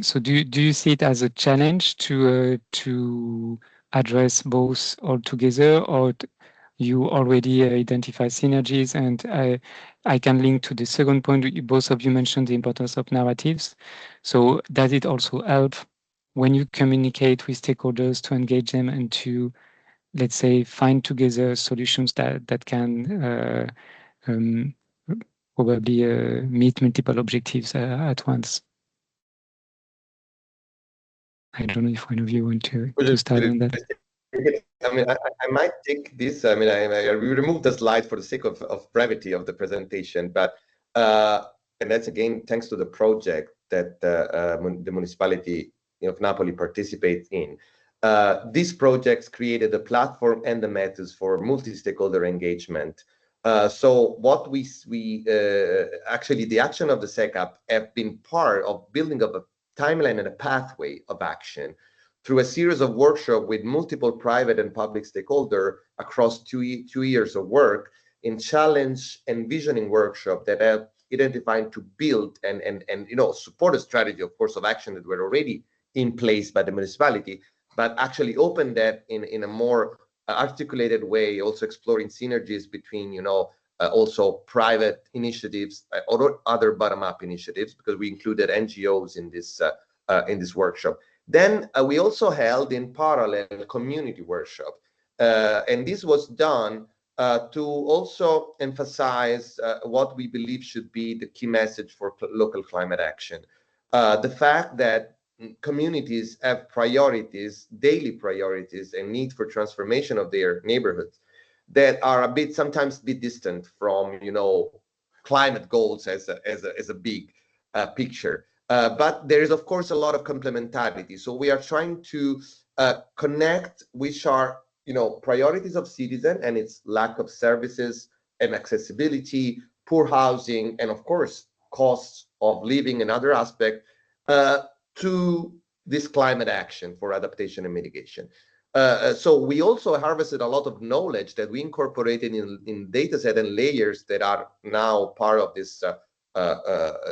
So do you see it as a challenge to address both altogether, or you already identify synergies? And I can link to the second point. Both of you mentioned the importance of narratives. So does it also help when you communicate with stakeholders to engage them and to, let's say, find together solutions that can probably meet multiple objectives at once? I don't know if one of you want to start on that. I mean, I might take this. I mean, I removed the slide for the sake of brevity of the presentation, but and that's again thanks to the project that the municipality of Napoli participates in. These projects created a platform and the methods for multi-stakeholder engagement. So what we actually the action of the SECAP have been part of building up a timeline and a pathway of action through a series of workshops with multiple private and public stakeholders across two years of work in challenge and visioning workshop that have identified to build and support a strategy, of course, of action that were already in place by the municipality, but actually open that in a more articulated way, also exploring synergies between, also private initiatives or other bottom-up initiatives, because we included NGOs in this workshop. Then we also held in parallel a community workshop, and this was done to also emphasize what we believe should be the key message for local climate action. The fact that communities have priorities, daily priorities, and need for transformation of their neighborhoods that are sometimes a bit distant from, climate goals as a big picture. But there is, of course, a lot of complementarity. So we are trying to connect which are, priorities of citizen and its lack of services and accessibility, poor housing, and of course, costs of living and other aspects to this climate action for adaptation and mitigation. So we also harvested a lot of knowledge that we incorporated in data set and layers that are now part of this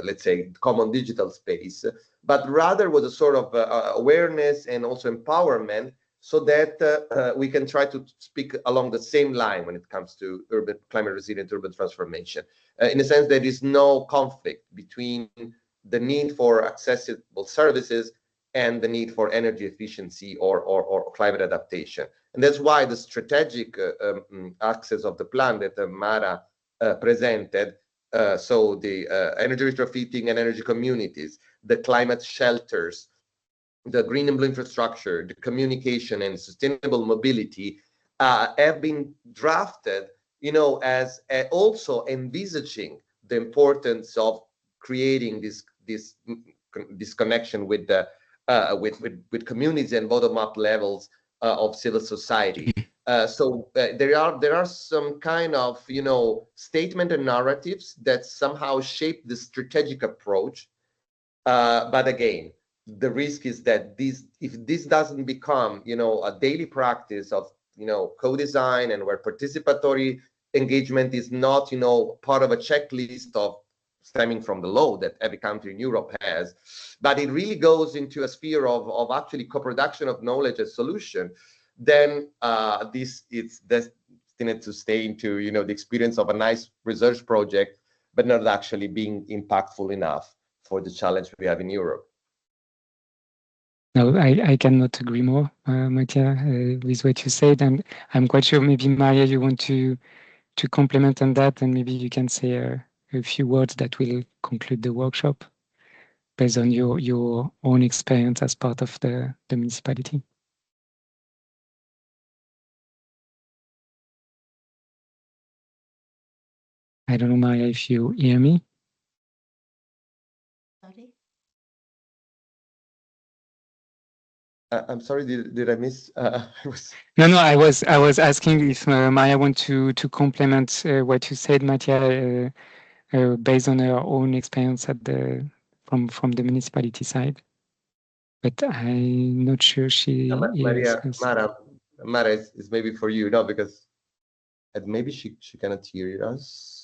let's say, common digital space, but rather was a sort of awareness and also empowerment, so that we can try to speak along the same line when it comes to climate resilient urban transformation. In a sense, there is no conflict between the need for accessible services and the need for energy efficiency or climate adaptation. And that's why the strategic axis of the plan that Mara presented, so the energy retrofitting and energy communities, the climate shelters, the green and blue infrastructure, the communication and sustainable mobility have been drafted as also envisaging the importance of creating this connection with the with communities and bottom-up levels of civil society. So there are some kind of statement and narratives that somehow shape the strategic approach. But again, the risk is that if this doesn't become a daily practice of co-design, and where participatory engagement is not part of a checklist of stemming from the law that every country in Europe has, but it really goes into a sphere of actually co-production of knowledge and solution, then this it's destined to stay into the experience of a nice research project, but not actually being impactful enough for the challenge we have in Europe. No, I cannot agree more, Mattia, with what you said, and I'm quite sure maybe Maria, you want to complement on that, and maybe you can say a few words that will conclude the workshop based on your own experience as part of the municipality. I don't know, Maria, if you hear me. Sorry? I'm sorry, did I miss? No, I was asking if Maria want to complement what you said, Mattia, based on her own experience from the municipality side. But I'm not sure she hears us. Mara is maybe for you, no, because maybe she cannot hear us.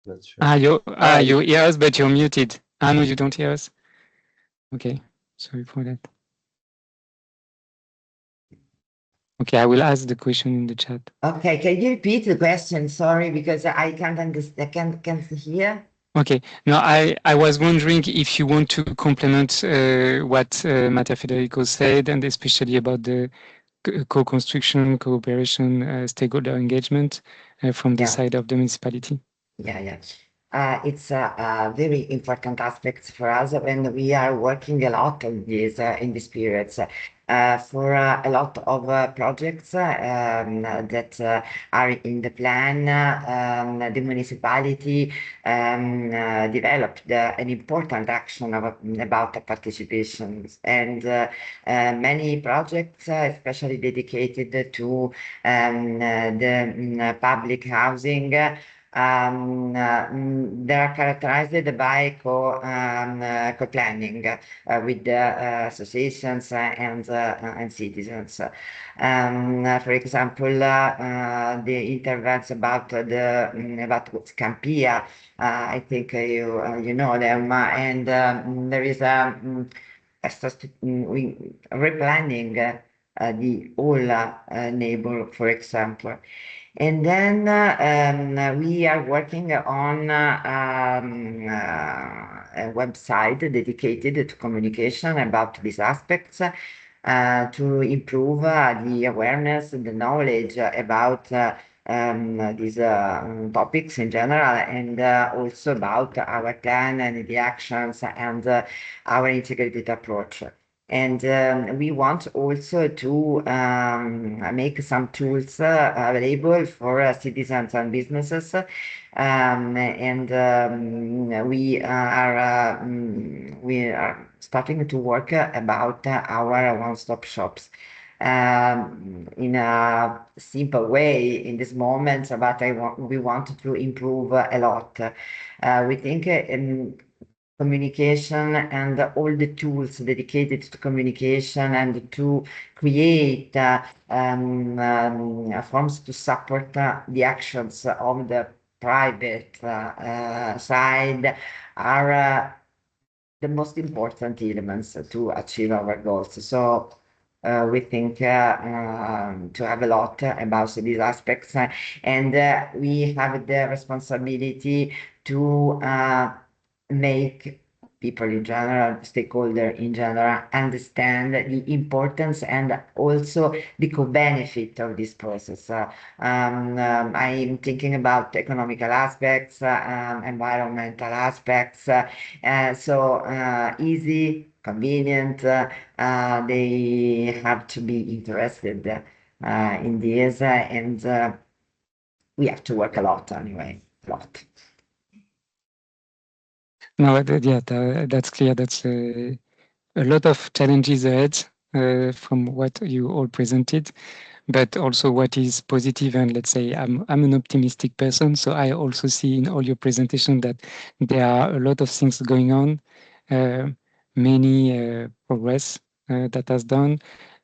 Not sure. You hear us, but you're muted. No, you don't hear us. Okay, sorry for that. Okay, I will ask the question in the chat. Okay, can you repeat the question? Sorry, because I can't understand, can't hear. Okay, no, I was wondering if you want to complement what Mattia Federico said, and especially about the co-construction, cooperation, stakeholder engagement from the side of the municipality. Yeah. It's a very important aspect for us, and we are working a lot on this in these periods. For a lot of projects that are in the plan, the municipality developed an important action about the participation, and many projects, especially dedicated to the public housing, they are characterized by co-planning with associations and citizens. For example, the intervents about Scampia, I think you know them, and there is replanning the whole neighbor, for example. And then we are working on a website dedicated to communication about these aspects to improve the awareness and the knowledge about these topics in general, and also about our plan and the actions and our integrated approach. And we want also to make some tools available for citizens and businesses. And we are starting to work about our one-stop shops in a simple way in this moment, but we want to improve a lot. We think communication and all the tools dedicated to communication and to create forms to support the actions of the private side are the most important elements to achieve our goals. So we think to have a lot about these aspects, and we have the responsibility to make people in general, stakeholders in general, understand the importance and also the co-benefit of this process. I'm thinking about economical aspects, environmental aspects, so easy, convenient, they have to be interested in this, and we have to work a lot anyway, a lot. No, that's clear. That's a lot of challenges ahead from what you all presented, but also what is positive. And let's say I'm an optimistic person, so I also see in all your presentation that there are a lot of things going on, many progress that has done.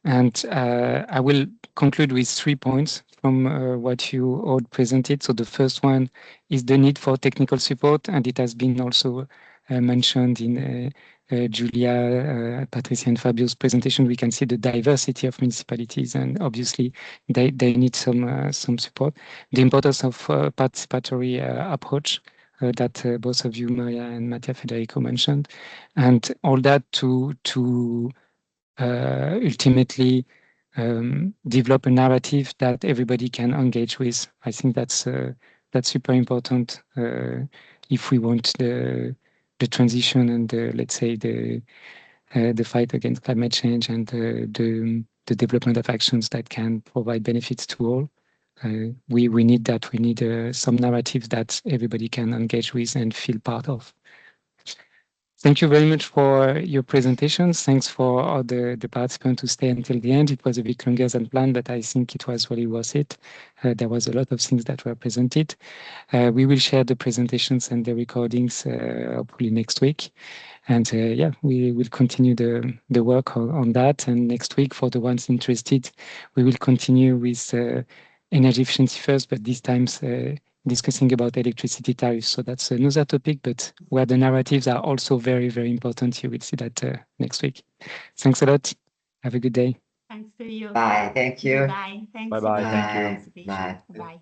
And I will conclude with 3 points from what you all presented. So the first one is the need for technical support, and it has been also mentioned in Julia, Patricia, and Fabio's presentation. We can see the diversity of municipalities, and obviously they need some support. The importance of participatory approach that both of you, Maria and Mattia Federico, mentioned, and all that to ultimately develop a narrative that everybody can engage with. I think that's super important if we want the transition and let's say the fight against climate change and the development of actions that can provide benefits to all. We need that. We need some narrative that everybody can engage with and feel part of. Thank you very much for your presentations. Thanks for all the participants who stay until the end. It was a bit longer than planned, but I think it was really worth it. There was a lot of things that were presented. We will share the presentations and the recordings hopefully next week. And yeah, we will continue the work on that. And next week, for the ones interested, we will continue with energy efficiency first, but this time discussing about electricity tariffs. So that's another topic, but where the narratives are also very, very important. You will see that next week. Thanks a lot. Have a good day. Thanks to you. Bye. Thank you. Bye. Thanks. Bye-bye. Thank you. Bye. Bye.